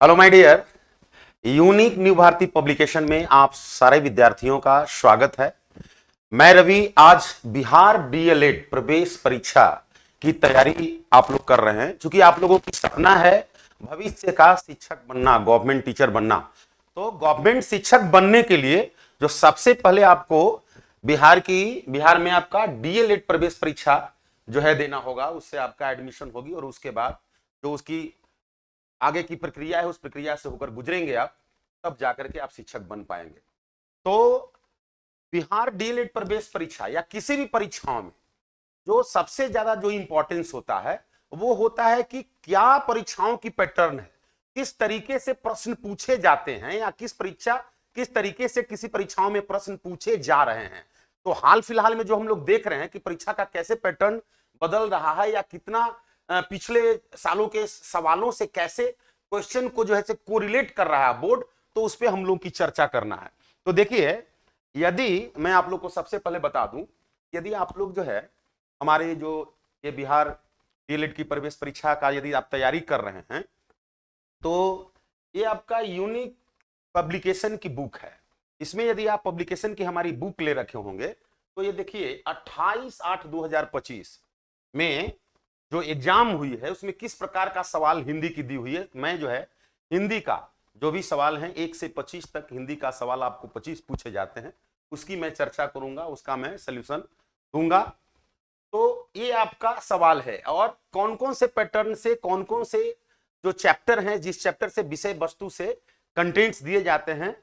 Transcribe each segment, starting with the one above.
Hello my dear, unique new Bharati publication में आप सारे विद्यार्थियों का स्वागत है। मैं रवि आज बिहार डीएलएड प्रवेश परीक्षा की तैयारी आप लोग कर रहे हैं। क्योंकि आप लोगों की सपना है भविष्य का शिक्षक बनना, गवर्नमेंट टीचर बनना। तो गवर्नमेंट शिक्षक बनने के लिए जो सबसे पहले आपको बिहार में आपका डीएलएड प्रवेश परीक्षा जो है देना होगा, उससे आपका एडमिशन होगी और उसके बाद जो उसकी आगे की प्रक्रिया है उस प्रक्रिया से होकर गुजरेंगे आप, तब जाकर के आप शिक्षक बन पाएंगे। तो बिहार डीएलएड प्रवेश परीक्षा या किसी भी परीक्षाओं में जो सबसे ज्यादा जो इंपॉर्टेंस होता है वो होता है कि क्या परीक्षाओं की पैटर्न है, किस तरीके से प्रश्न पूछे जाते हैं या किस तरीके से किसी परीक्षाओं में प्रश्न पूछे जा रहे हैं। तो हाल फिलहाल में जो हम लोग देख रहे हैं कि परीक्षा का कैसे पैटर्न बदल रहा है या कितना पिछले सालों के सवालों से कैसे क्वेश्चन को जो है से कोरिलेट कर रहा है बोर्ड, तो उस पर हम लोग की चर्चा करना है। तो देखिए, यदि मैं आप लोग को सबसे पहले बता दूं, यदि आप लोग जो है हमारे जो ये बिहार डीएलएड की प्रवेश परीक्षा का यदि आप तैयारी कर रहे हैं तो ये आपका यूनिक पब्लिकेशन की बुक है। इसमें यदि आप पब्लिकेशन की हमारी बुक ले रखे होंगे तो ये देखिए 28/8/2025 में जो एग्जाम हुई है उसमें किस प्रकार का सवाल हिंदी की दी हुई है। मैं जो है हिंदी का जो भी सवाल है 1 से 25 तक हिंदी का सवाल आपको 25 पूछे जाते हैं, उसकी मैं चर्चा करूंगा, उसका मैं सॉल्यूशन दूंगा। तो ये आपका सवाल है और कौन कौन से पैटर्न से कौन कौन से जो चैप्टर हैं, जिस चैप्टर से विषय वस्तु से कंटेंट्स दिए जाते हैं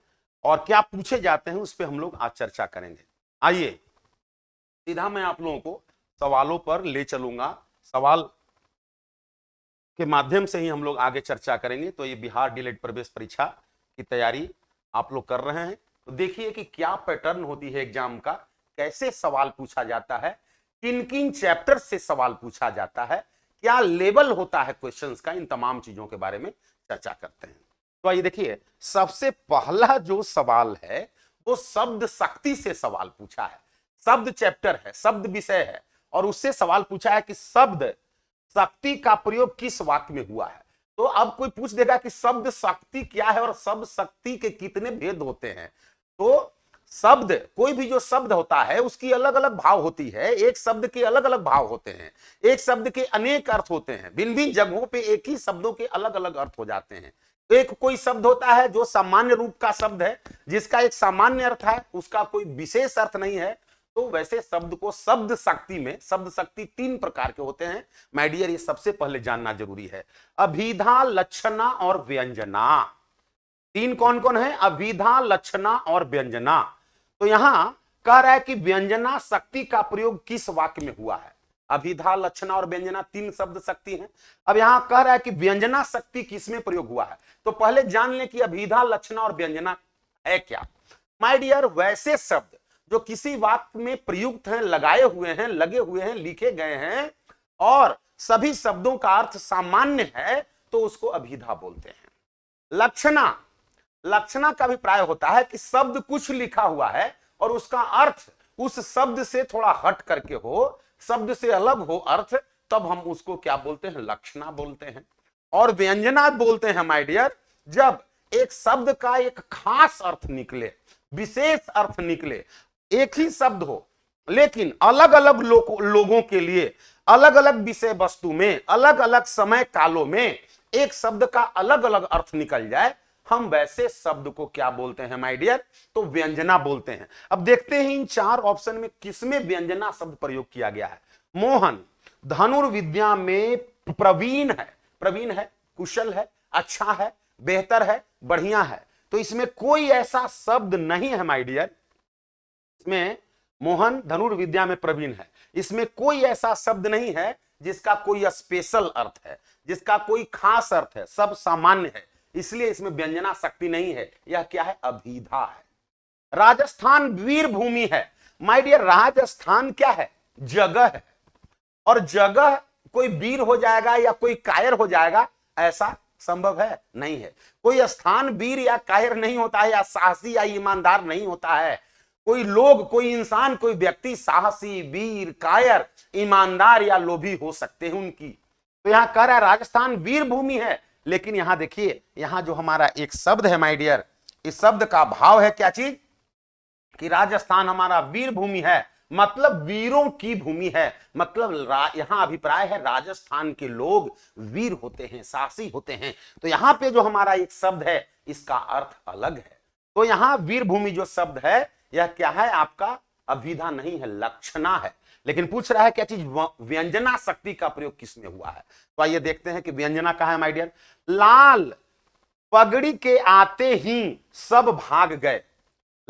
और क्या पूछे जाते हैं, उस पर हम लोग आज चर्चा करेंगे। आइए सीधा मैं आप लोगों को सवालों पर ले चलूंगा, सवाल के माध्यम से ही हम लोग आगे चर्चा करेंगे। तो ये बिहार डीएलएड प्रवेश परीक्षा की तैयारी आप लोग कर रहे हैं तो देखिए कि क्या पैटर्न होती है एग्जाम का, कैसे सवाल पूछा जाता है, किन किन चैप्टर से सवाल पूछा जाता है, क्या लेवल होता है क्वेश्चंस का, इन तमाम चीजों के बारे में चर्चा करते हैं। तो आइए देखिए, सबसे पहला जो सवाल है वो शब्द शक्ति से सवाल पूछा है। शब्द चैप्टर है, शब्द विषय है और उससे सवाल पूछा है कि शब्द शक्ति का प्रयोग किस वाक्य में हुआ है। तो अब कोई पूछ देगा कि शब्द शक्ति क्या है और शब्द शक्ति के कितने भेद होते हैं। तो शब्द, कोई भी जो शब्द होता है उसकी अलग अलग भाव होती है, एक शब्द के अलग अलग भाव होते हैं, एक शब्द के अनेक अर्थ होते हैं, भिन्न भिन्न जगहों पे एक ही शब्दों के अलग अलग अर्थ हो जाते हैं। एक कोई शब्द होता है जो सामान्य रूप का शब्द है, जिसका एक सामान्य अर्थ है, उसका कोई विशेष अर्थ नहीं है। तो वैसे शब्द को शब्द शक्ति में, शब्द शक्ति 3 प्रकार के होते हैं माय डियर, ये सबसे पहले जानना जरूरी है। अभिधा, लक्षणा और व्यंजना। 3 कौन कौन है? अभिधा, लक्षणा और व्यंजना। तो यहां कह रहा है कि व्यंजना शक्ति का प्रयोग किस वाक्य में हुआ है। अभिधा, लक्षणा और व्यंजना 3 शब्द शक्ति हैं। अब यहां कह रहा है कि व्यंजना शक्ति किसमें प्रयोग हुआ है। तो पहले जान लें कि अभिधा, लक्षणा और व्यंजना है क्या। माय डियर, वैसे शब्द जो किसी वाक्य में प्रयुक्त हैं, लगाए हुए हैं, लगे हुए हैं, लिखे गए हैं और सभी शब्दों का अर्थ सामान्य है, तो उसको अभिधा बोलते हैं। लक्षणा, लक्षणा का अभिप्राय होता है कि शब्द कुछ लिखा हुआ है और उसका अर्थ उस शब्द से थोड़ा हट करके हो, शब्द से अलग हो अर्थ, तब हम उसको क्या बोलते हैं? लक्षणा बोलते हैं। और व्यंजना बोलते हैं माय डियर, जब एक शब्द का एक खास अर्थ निकले, विशेष अर्थ निकले, एक ही शब्द हो लेकिन अलग अलग लोगों के लिए अलग अलग विषय वस्तु में, अलग अलग समय कालों में एक शब्द का अलग अलग अर्थ निकल जाए, हम वैसे शब्द को क्या बोलते हैं माय डियर? तो व्यंजना बोलते हैं। अब देखते हैं इन 4 ऑप्शन में किसमें व्यंजना शब्द प्रयोग किया गया है। मोहन धनुर्विद्या में प्रवीण है, प्रवीण है, कुशल है, अच्छा है, बेहतर है, बढ़िया है। तो इसमें कोई ऐसा शब्द नहीं है माय डियर, इसमें मोहन धनुर्विद्या में प्रवीण है, इसमें कोई ऐसा शब्द नहीं है जिसका कोई स्पेशल अर्थ है, जिसका कोई खास अर्थ है, सब सामान्य है, इसलिए इसमें व्यंजना शक्ति नहीं है। यह क्या है? अभिधा है। राजस्थान वीर भूमि है। माय डियर, राजस्थान क्या है? जगह है और जगह कोई वीर हो जाएगा या कोई कायर हो जाएगा, ऐसा संभव है? नहीं है। कोई स्थान वीर या कायर नहीं होता है, या साहसी या ईमानदार नहीं होता है। कोई लोग, कोई इंसान, कोई व्यक्ति साहसी, वीर, कायर, ईमानदार या लोभी हो सकते हैं उनकी। तो यहां कह रहा है राजस्थान वीर भूमि है, लेकिन यहां देखिए, यहां जो हमारा एक शब्द है माय डियर, इस शब्द का भाव है क्या चीज, कि राजस्थान हमारा वीर भूमि है, मतलब वीरों की भूमि है। मतलब यहां अभिप्राय है राजस्थान के लोग वीर होते हैं, साहसी होते हैं। तो यहां पे जो हमारा एक शब्द है इसका अर्थ अलग है। तो यहां वीर भूमि जो शब्द है यह क्या है, आपका अभिधा नहीं है, लक्षणा है। लेकिन पूछ रहा है क्या चीज, व्यंजना शक्ति का प्रयोग किसमें हुआ है। तो आइए देखते हैं कि व्यंजना कहां है माय डियर। लाल पगड़ी के आते ही सब भाग गए।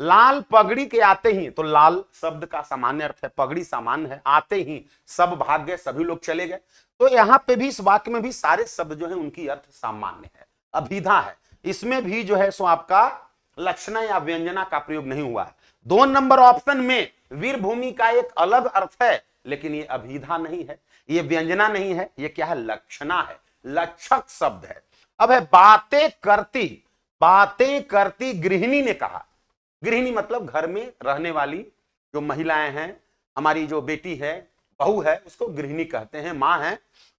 लाल पगड़ी के आते ही, तो लाल शब्द का सामान्य अर्थ है, पगड़ी सामान्य है, आते ही सब भाग गए, सभी लोग चले गए। तो यहां पे भी इस वाक्य में भी सारे शब्द जो है उनकी अर्थ सामान्य है, अभिधा है। इसमें भी जो है सो आपका लक्षणा या व्यंजना का प्रयोग नहीं हुआ है। 2 नंबर ऑप्शन में वीर भूमि का एक अलग अर्थ है, लेकिन ये अभिधा नहीं है, ये व्यंजना नहीं है, ये क्या है, लक्षणा है, लक्षक शब्द है। अब है बातें करती गृहिणी ने कहा। गृहिणी मतलब घर में रहने वाली जो महिलाएं हैं, हमारी जो बेटी है, बहू है, उसको गृहिणी कहते हैं, मां है।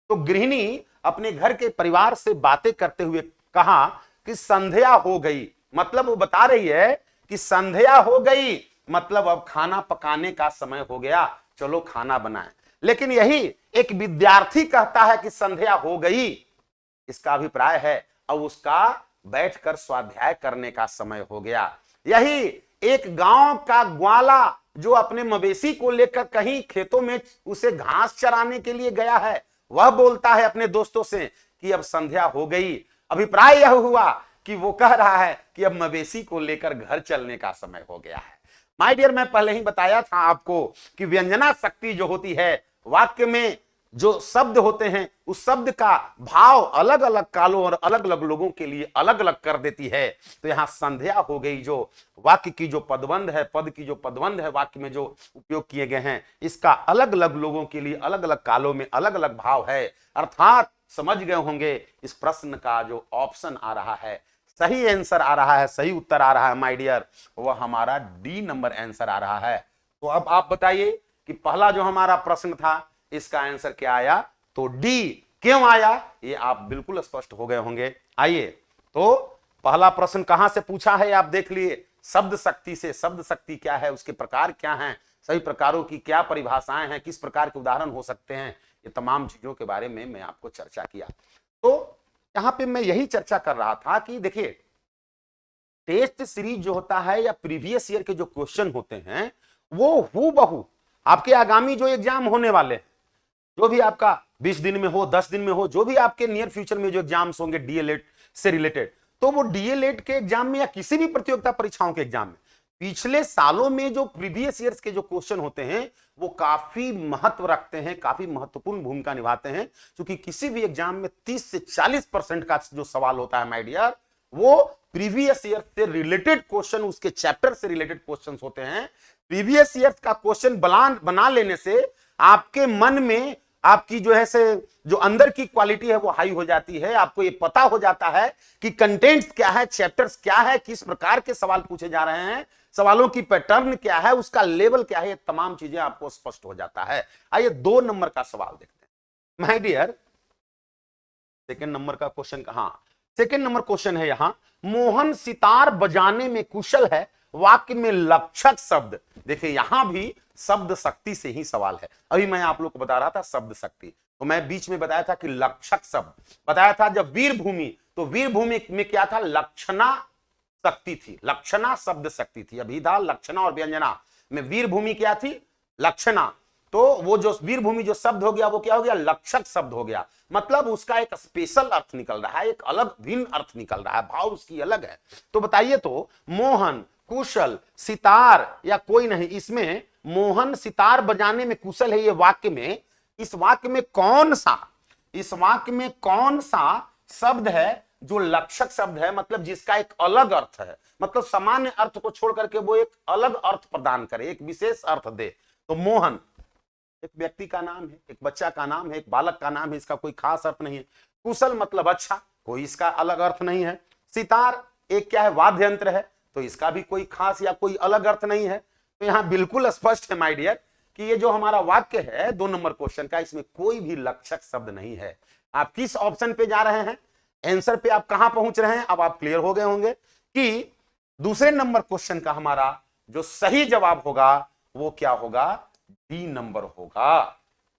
तो गृहिणी अपने घर के परिवार से बातें करते हुए कहा कि संध्या हो गई। मतलब वो बता रही है कि संध्या हो गई, मतलब अब खाना पकाने का समय हो गया, चलो खाना बनाएं। लेकिन यही एक विद्यार्थी कहता है कि संध्या हो गई, इसका अभिप्राय है अब उसका बैठकर स्वाध्याय करने का समय हो गया। यही एक गांव का ग्वाला जो अपने मवेशी को लेकर कहीं खेतों में उसे घास चराने के लिए गया है, वह बोलता है अपने दोस्तों से कि अब संध्या हो गई। अभिप्राय यह हुआ कि वो कह रहा है कि अब मवेशी को लेकर घर चलने का समय हो गया है। माय डियर, मैं पहले ही बताया था आपको कि व्यंजना शक्ति जो होती है, वाक्य में जो शब्द होते हैं उस शब्द का भाव अलग अलग कालों और अलग अलग लोगों के लिए अलग अलग कर देती है। तो यहां संध्या हो गई, जो वाक्य की जो पदबंध है, पद की जो पदबंध है वाक्य में जो उपयोग किए गए हैं, इसका अलग अलग लोगों के लिए अलग अलग कालों में अलग अलग भाव है। अर्थात समझ गए होंगे इस प्रश्न का जो ऑप्शन आ रहा है, सही आंसर आ रहा है, सही उत्तर आ रहा है माय डियर, वह हमारा डी नंबर आंसर आ रहा है। तो अब आप बताइए कि पहला जो हमारा प्रश्न था इसका आंसर क्या आया, तो डी। क्यों आया ये आप बिल्कुल स्पष्ट हो गए होंगे। आइए, तो पहला प्रश्न कहां से पूछा है आप देख लिए, शब्द शक्ति से। शब्द शक्ति क्या है, उसके प्रकार क्या हैं, सभी प्रकारों की क्या परिभाषाएं हैं, किस प्रकार के उदाहरण हो सकते हैं, ये तमाम चीजों के बारे में मैं आपको चर्चा किया। तो यहां पे मैं यही चर्चा कर रहा था कि देखिए, टेस्ट सीरीज जो होता है या प्रीवियस ईयर के जो क्वेश्चन होते हैं वो हूबहू आपके आगामी जो एग्जाम होने वाले हैं, जो भी आपका 20 दिन में हो, 10 दिन में हो, जो भी आपके नियर फ्यूचर में जो एग्जाम्स होंगे डीएलएड से रिलेटेड, तो वो डीएलएड के एग्जाम में या किसी भी प्रतियोगिता परीक्षाओं के एग्जाम में पिछले सालों में जो प्रीवियस ईयर्स के जो क्वेश्चन होते हैं वो काफी महत्व रखते हैं, काफी महत्वपूर्ण भूमिका निभाते हैं। क्योंकि किसी भी एग्जाम में 30 से 40% का जो सवाल होता है माय डियर, वो प्रीवियस ईयर से रिलेटेड क्वेश्चन, उसके चैप्टर से रिलेटेड क्वेश्चन होते हैं। प्रीवियस ईयर का क्वेश्चन बना लेने से आपके मन में आपकी जो है से जो अंदर की क्वालिटी है वो हाई हो जाती है। आपको ये पता हो जाता है कि कंटेंट्स क्या है, चैप्टर्स क्या है, किस प्रकार के सवाल पूछे जा रहे हैं, सवालों की पैटर्न क्या है, उसका लेवल क्या है, ये तमाम चीजें आपको स्पष्ट हो जाता है। आइए 2 नंबर का सवाल देखते हैं माय डियर। सेकंड नंबर का क्वेश्चन कहां, सेकंड नंबर क्वेश्चन है यहां, मोहन सितार बजाने में कुशल है, वाक्य में लक्षक शब्द। देखिए यहां भी शब्द शक्ति से ही सवाल है। अभी मैं आप लोग को बता रहा था शब्द शक्ति, तो मैं बीच में बताया था कि लक्षक शब्द बताया था। जब वीर भूमि, तो वीर भूमि में क्या था, लक्षणा शक्ति थी, लक्षणा शब्द शक्ति थी। अभिधा, लक्षणा और व्यंजना में वीर भूमि क्या थी, लक्षणा। तो वो जो वीर भूमि जो शब्द हो गया वो क्या हो गया, लक्षक शब्द हो गया। मतलब उसका एक स्पेशल अर्थ निकल रहा है, एक अलग भिन्न अर्थ निकल रहा है, भाव उसकी अलग है। तो बताइए, तो मोहन, कुशल, सितार या कोई नहीं, इसमें मोहन सितार बजाने में कुशल है, ये वाक्य में, इस वाक्य में कौन सा, इस वाक्य में कौन सा शब्द है जो लक्षक शब्द है, मतलब जिसका एक अलग अर्थ है, मतलब सामान्य अर्थ को छोड़ करके वो एक अलग अर्थ प्रदान करे, एक विशेष अर्थ दे। तो मोहन एक व्यक्ति का नाम है, एक बच्चा का नाम है, एक बालक का नाम है, इसका कोई खास अर्थ नहीं है। कुशल मतलब अच्छा, कोई इसका अलग अर्थ नहीं है। सितार एक क्या है, वाद्य यंत्र है, तो इसका भी कोई खास या कोई अलग अर्थ नहीं है। तो यहां बिल्कुल स्पष्ट है माय डियर कि ये जो हमारा वाक्य है 2 नंबर क्वेश्चन का, इसमें कोई भी लक्षक शब्द नहीं है। आप किस ऑप्शन पे जा रहे हैं, आंसर पे आप कहां पहुंच रहे हैं, अब आप क्लियर हो गए होंगे कि दूसरे नंबर क्वेश्चन का हमारा जो सही जवाब होगा वो क्या होगा, डी नंबर होगा।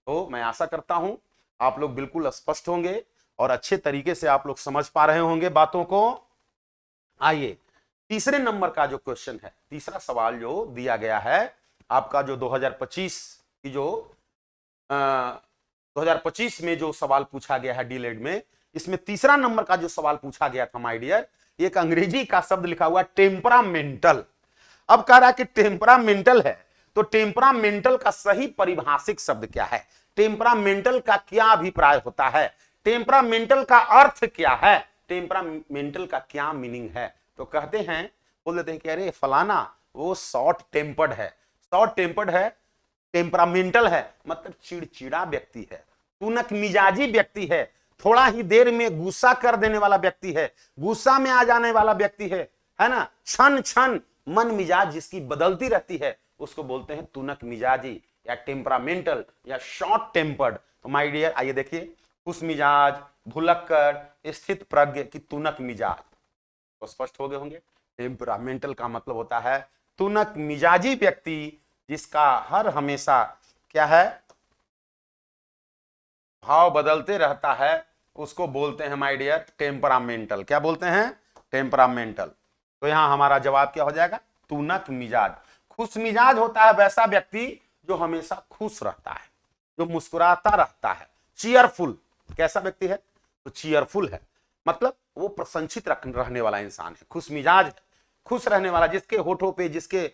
तो मैं आशा करता हूं आप लोग बिल्कुल स्पष्ट होंगे और अच्छे तरीके से आप लोग समझ पा रहे होंगे बातों को। आइए तीसरे नंबर का जो क्वेश्चन है, तीसरा सवाल जो दिया गया है आपका, जो 2025 की जो 2025 में जो सवाल पूछा गया है डीलेड में, इसमें तीसरा नंबर का जो सवाल पूछा गया था माय डियर, एक अंग्रेजी का शब्द लिखा हुआ टेम्परामेंटल। अब कह रहा है कि टेम्परामेंटल है, तो टेम्परामेंटल का सही परिभाषिक शब्द क्या है, टेम्परामेंटल का क्या अभिप्राय होता है, टेम्परामेंटल का अर्थ क्या है, टेम्परामेंटल का क्या मीनिंग है। तो कहते हैं, बोल देते हैं कि अरे फलाना वो शॉर्ट टेम्पर्ड है, शॉर्ट टेम्पर्ड है, टेम्परामेंटल है मतलब चिड़चिड़ा व्यक्ति है, तुनक मिजाजी व्यक्ति है, थोड़ा ही देर में गुस्सा कर देने वाला व्यक्ति है, गुस्सा में आ जाने वाला व्यक्ति है ना, क्षण क्षण मन मिजाज जिसकी बदलती रहती है उसको बोलते हैं तुनक मिजाजी या टेम्परामेंटल या शॉर्ट टेम्पर्ड। तो माय डियर आइए देखिए, खुश मिजाज, भुलक्कड़, स्थित प्रज्ञ की तुनक मिजाज, तो स्पष्ट हो गए होंगे। टेम्परामेंटल का मतलब होता है तुनक मिजाजी व्यक्ति जिसका हर हमेशा क्या है, भाव बदलते रहता है, उसको बोलते हैं माय डियर टेम्परामेंटल। क्या बोलते हैं, टेम्परामेंटल। तो यहां हमारा जवाब क्या हो जाएगा, तुनक मिजाज। खुश मिजाज होता है वैसा व्यक्ति जो हमेशा खुश रहता है, जो मुस्कुराता रहता है, चीयरफुल। कैसा व्यक्ति है, तो चीयरफुल है, मतलब वो प्रसन्नचित रहने वाला इंसान है, खुश मिजाज है, खुश रहने वाला, जिसके होठों पे, जिसके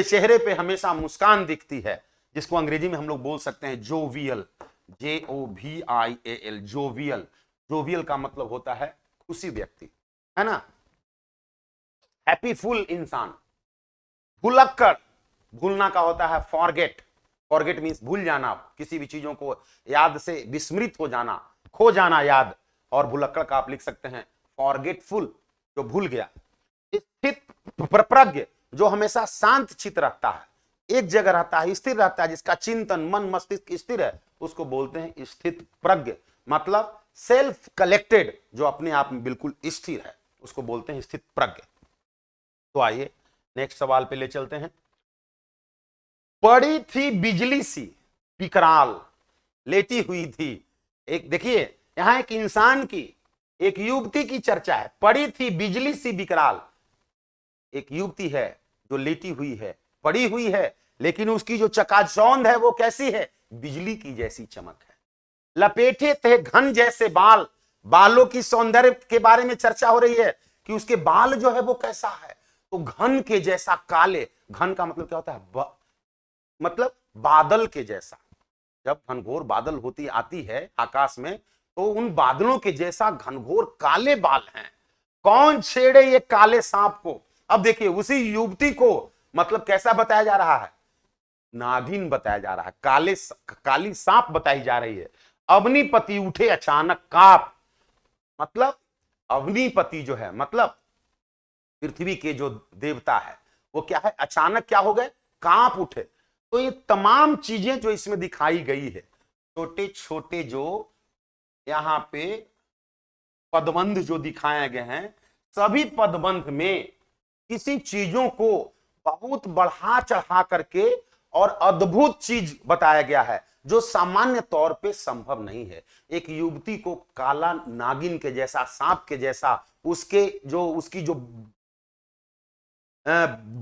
चेहरे पे हमेशा मुस्कान दिखती है, जिसको अंग्रेजी में हम लोग बोल सकते हैं जोवियल, JOVIAL, जोवियल। जोवियल का मतलब होता है खुशी व्यक्ति, है ना, हैप्पीफुल इंसान। भुलक्कड़, भूलना का होता है फॉरगेट, फॉरगेट मींस भूल जाना, किसी भी चीजों को याद से विस्मृत हो जाना, खो जाना याद, और भुलक्कड़ का आप लिख सकते हैं फॉरगेटफुल, जो भूल गया। स्थित प्रज्ञ, जो हमेशा शांत चित्त रहता है, एक जगह रहता है, स्थिर रहता है, जिसका चिंतन मन मस्तिष्क स्थिर है, उसको बोलते हैं स्थित प्रज्ञ, मतलब सेल्फ कलेक्टेड, जो अपने आप में बिल्कुल स्थिर है, उसको बोलते हैं स्थित प्रज्ञ। तो आइए नेक्स्ट सवाल पे ले चलते हैं। पड़ी थी बिजली सी विकराल, लेटी हुई थी, एक देखिए यहां एक इंसान की, एक युवती की चर्चा है। पड़ी थी बिजली सी विकराल, एक युवती है जो लेटी हुई है, पड़ी हुई है, लेकिन उसकी जो चकाचौंध है वो कैसी है, बिजली की जैसी चमक है। लपेटे थे घन जैसे बाल, बालों की सौंदर्य के बारे में चर्चा हो रही है कि उसके बाल जो है वो कैसा है, तो घन के जैसा काले, घन का मतलब क्या होता है, मतलब बादल के जैसा। जब घनघोर बादल होती आती है आकाश में, तो उन बादलों के जैसा घनघोर काले बाल हैं। कौन छेड़े ये काले सांप को। अब देखिए उसी युवती को मतलब कैसा बताया जा रहा है, नागिन बताया जा रहा है, काली सांप बताई जा रही है। अवनीपति उठे अचानक काप, मतलब अवनीपति जो है मतलब पृथ्वी के जो देवता है वो क्या है, अचानक क्या हो गए, कांप उठे। तो ये तमाम चीजें जो इसमें दिखाई गई है, छोटे छोटे जो यहां पे पदबंध जो दिखाए गए हैं, सभी पदबंध में किसी चीजों को बहुत बढ़ा चढ़ा करके और अद्भुत चीज बताया गया है जो सामान्य तौर पे संभव नहीं है। एक युवती को काला नागिन के जैसा, सांप के जैसा, उसकी जो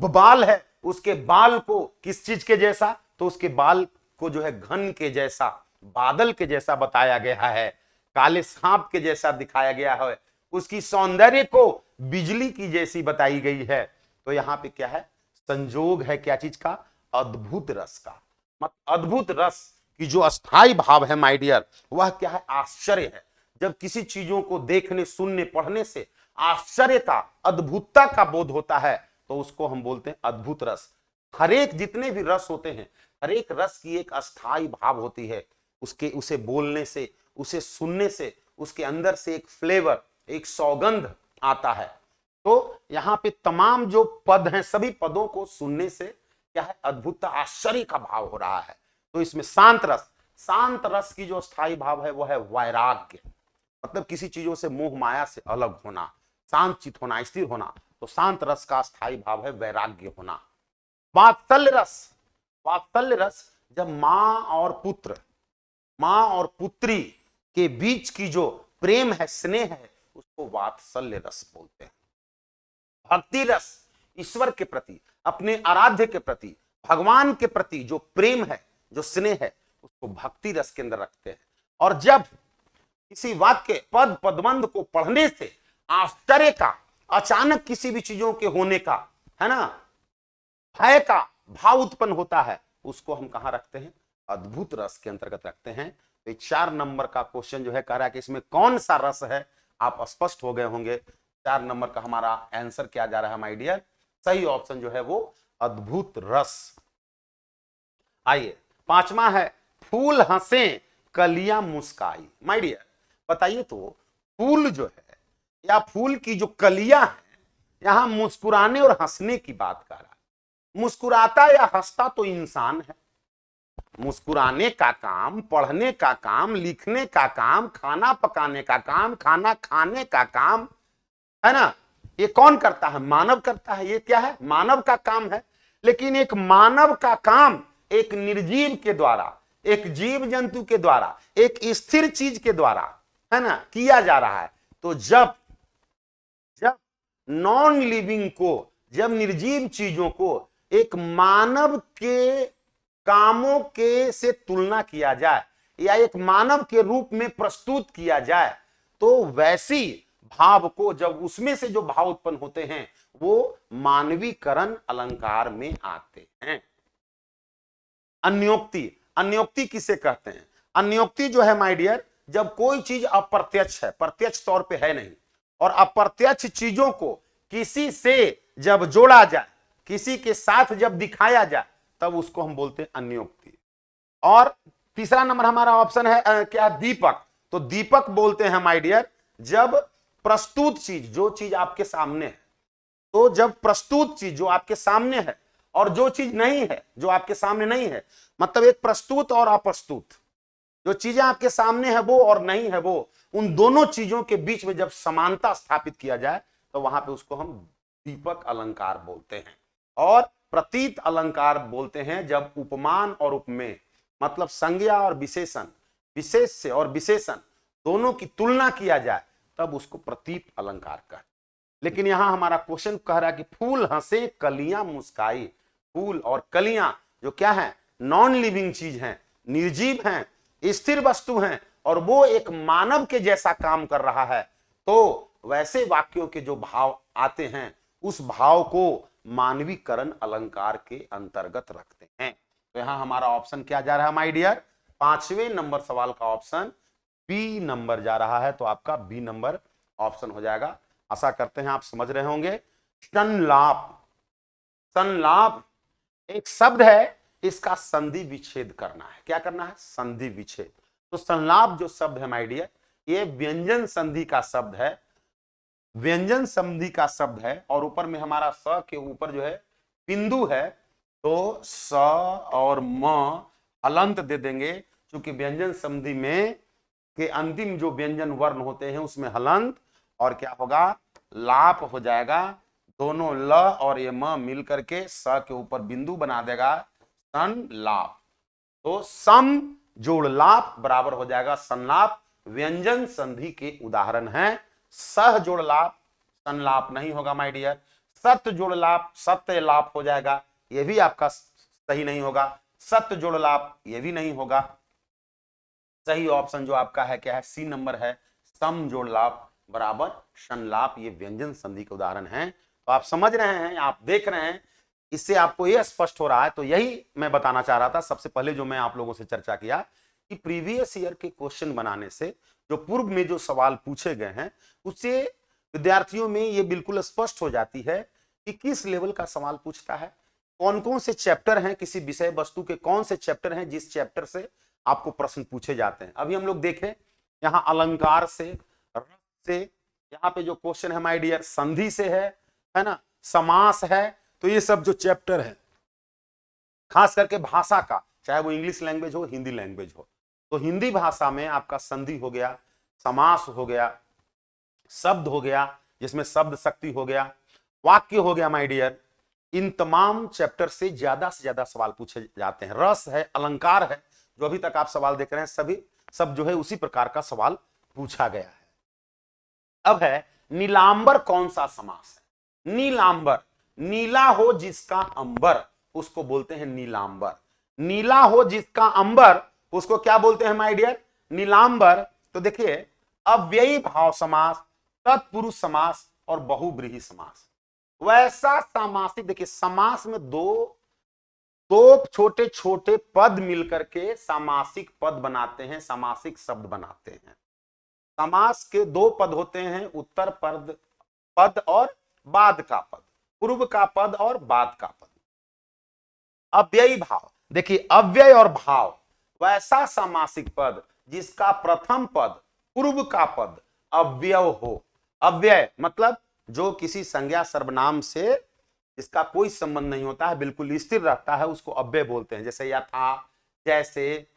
बाल है, उसके बाल को किस चीज के जैसा, तो उसके बाल को जो है घन के जैसा, बादल के जैसा बताया गया है, काले सांप के जैसा दिखाया गया है, उसकी सौंदर्य को बिजली की जैसी बताई गई है। तो यहां पे क्या है, संजोग है क्या चीज का, अद्भुत रस का। अद्भुत रस की जो अस्थाई भाव है माय डियर, वह क्या है, आश्चर्य है। जब किसी चीजों को देखने, सुनने, पढ़ने से आश्चर्यता, अद्भुतता का बोध होता है, तो उसको हम बोलते हैं अद्भुत रस। हरेक जितने भी रस होते हैं, हरेक रस की एक अस्थाई भाव होती है, उसे बोलने से, उसे सुनने से, उसके अंदर से एक फ्लेवर, एक सौगंध आता है। तो यहां पे तमाम जो पद हैं, सभी पदों को सुनने से क्या है, अद्भुत आश्चर्य का भाव हो रहा है। तो इसमें शांत रस, शांत रस की जो स्थायी भाव है वो है वैराग्य। मतलब किसी चीजों से मोह माया से अलग होना, शांत चित होना, स्थिर होना। तो शांत रस का स्थायी भाव है वैराग्य होना। वात्सल्य रस, वात्सल्य रस जब मां और पुत्री के बीच की जो प्रेम है, स्नेह है, उसको वात्सल्य रस बोलते हैं। भक्ति रस, ईश्वर के प्रति, अपने आराध्य के प्रति, भगवान के प्रति जो प्रेम है, जो स्नेह है, उसको भक्ति रस के अंदर रखते हैं। और जब किसी वाक्य पद पदबंध को पढ़ने से आश्चर्य का, अचानक किसी भी चीजों के होने का, है ना, भय का भाव उत्पन्न होता है, उसको हम कहां रखते हैं? अद्भुत रस के अंतर्गत रखते हैं। तो 4 नंबर का क्वेश्चन जो है कह रहा है कि इसमें कौन सा रस है, आप स्पष्ट हो गए होंगे। 4 नंबर का हमारा आंसर क्या जा रहा है माय डियर? सही ऑप्शन जो है वो अद्भुत रस। आइए 5वां है फूल हंसे कलियां मुस्काई। माय डियर बताइए, तो फूल जो है या फूल की जो कलियां है, यहां मुस्कुराने और हंसने की बात कर रहा है। मुस्कुराता या हंसता तो इंसान है। मुस्कुराने का काम, पढ़ने का काम, लिखने का काम, खाना पकाने का काम, खाना खाने का काम, है ना, ये कौन करता है? मानव करता है। ये क्या है? मानव का काम है। लेकिन एक मानव का काम एक निर्जीव के द्वारा, एक जीव जंतु के द्वारा, एक स्थिर चीज के द्वारा, है ना, किया जा रहा है। तो जब नॉन लिविंग को, जब निर्जीव चीजों को एक मानव के कामों के से तुलना किया जाए या एक मानव के रूप में प्रस्तुत किया जाए, तो वैसी भाव को, जब उसमें से जो भाव उत्पन्न होते हैं, वो मानवीकरण अलंकार में आते हैं। अन्योक्ति, अन्योक्ति किसे कहते हैं? अन्योक्ति जो है माय डियर, जब कोई चीज अप्रत्यक्ष है, प्रत्यक्ष तौर पे है नहीं, और अप्रत्यक्ष चीजों को किसी से जब जोड़ा जाए, किसी के साथ जब दिखाया जाए, तब उसको हम बोलते हैं अन्योक्ति। और तीसरा नंबर हमारा ऑप्शन है क्या? दीपक। तो दीपक बोलते हैं माय डियर, जब प्रस्तुत चीज, जो चीज आपके सामने है, तो जब प्रस्तुत चीज जो आपके सामने है और जो चीज नहीं है, जो आपके सामने नहीं है, मतलब एक प्रस्तुत और अप्रस्तुत, जो चीजें आपके सामने है वो और नहीं है वो, उन दोनों चीजों के बीच में जब समानता स्थापित किया जाए, तो वहां पे उसको हम दीपक अलंकार बोलते हैं। और प्रतीत अलंकार बोलते हैं जब उपमान और उपमेय, मतलब संज्ञा और विशेषण, विशेष से और विशेषण दोनों की तुलना किया जाए, तब उसको प्रतीत अलंकार कहते हैं। लेकिन यहां हमारा क्वेश्चन कह रहा है कि फूल हंसे कलियां मुस्काई। फूल और कलियां जो क्या है? नॉन लिविंग चीज हैं, निर्जीव हैं, स्थिर वस्तु हैं, और वो एक मानव के जैसा काम कर रहा है। तो वैसे वाक्यों के जो भाव आते हैं, उस भाव को मानवीकरण अलंकार के अंतर्गत रखते हैं। तो यहां हमारा ऑप्शन क्या जा रहा है माय डियर? 5वें नंबर सवाल का ऑप्शन बी नंबर जा रहा है। तो आपका बी नंबर ऑप्शन हो जाएगा। आशा करते हैं आप समझ रहे होंगे। संलाप, संलाप एक शब्द है, इसका संधि विच्छेद करना है। क्या करना है? संधि विच्छेद। तो संलाप जो शब्द है माय डियर, ये व्यंजन संधि का शब्द है, व्यंजन संधि का शब्द है। और ऊपर में हमारा स के ऊपर जो है बिंदु है, तो स और म हलंत दे देंगे, क्योंकि व्यंजन संधि में के अंतिम जो व्यंजन वर्ण होते हैं उसमें हलंत, और क्या होगा? लाप हो जाएगा। दोनों ल और ये म मिल करके स के ऊपर बिंदु बना देगा, संलाप। तो सम जोड़ लाप बराबर हो जाएगा संलाप। व्यंजन संधि के उदाहरण हैं। सह जोड़ लाप संलाप नहीं होगा माय डियर। सत्य जोड़ लाप सत्य लाप हो जाएगा, यह भी आपका सही नहीं होगा। सत्य जोड़ लाप यह भी नहीं होगा। सही ऑप्शन जो आपका है क्या है? सी नंबर है, सम जोड़ लाप बराबर संलाप। ये व्यंजन संधि के उदाहरण हैं। तो आप समझ रहे हैं, आप देख रहे हैं, इससे आपको यह स्पष्ट हो रहा है। तो यही मैं बताना चाह रहा था सबसे पहले, जो मैं आप लोगों से चर्चा किया कि प्रीवियस ईयर के क्वेश्चन बनाने से, जो पूर्व में जो सवाल पूछे गए हैं, उससे विद्यार्थियों में ये बिल्कुल स्पष्ट हो जाती है कि किस लेवल का सवाल पूछता है, कौन कौन से चैप्टर हैं, किसी विषय वस्तु के कौन से चैप्टर हैं जिस चैप्टर से आपको प्रश्न पूछे जाते हैं। अभी हम लोग देखें यहाँ अलंकार से, रस से, यहाँ पे जो क्वेश्चन है माय डियर संधि से है ना, समास है। तो ये सब जो चैप्टर है, खास करके भाषा का, चाहे वो इंग्लिश लैंग्वेज हो, हिंदी लैंग्वेज हो, तो हिंदी भाषा में आपका संधि हो गया, समास हो गया, शब्द हो गया जिसमें शब्द शक्ति हो गया, वाक्य हो गया माय डियर। इन तमाम चैप्टर से ज्यादा सवाल पूछे जाते हैं। रस है, अलंकार है, जो अभी तक आप सवाल देख रहे हैं सभी सब जो है उसी प्रकार का सवाल पूछा गया है। अब है नीलांबर कौन सा समास है? नीलांबर, नीला हो जिसका अंबर उसको बोलते हैं नीलांबर। नीला हो जिसका अंबर उसको क्या बोलते हैं माय डियर? नीलांबर। तो देखिए अव्ययी भाव समास, तत्पुरुष समास और बहुब्रीहि समास। वैसा सामासिक, देखिए समास में दो छोटे छोटे पद मिलकर के सामासिक पद बनाते हैं, सामासिक शब्द बनाते हैं। समास के दो पद होते हैं, उत्तर पद और बाद का पद, पूर्व का पद और बाद का पद। अव्ययी भाव, देखिए अव्यय और भाव, वैसा सामासिक पद जिसका प्रथम पद पूर्व का पद अव्यय हो। अव्यय मतलब जो किसी संज्ञा सर्वनाम से इसका कोई संबंध नहीं होता है, बिल्कुल स्थिर रहता है, उसको अव्यय बोलते हैं। जैसे यथा, जैसे,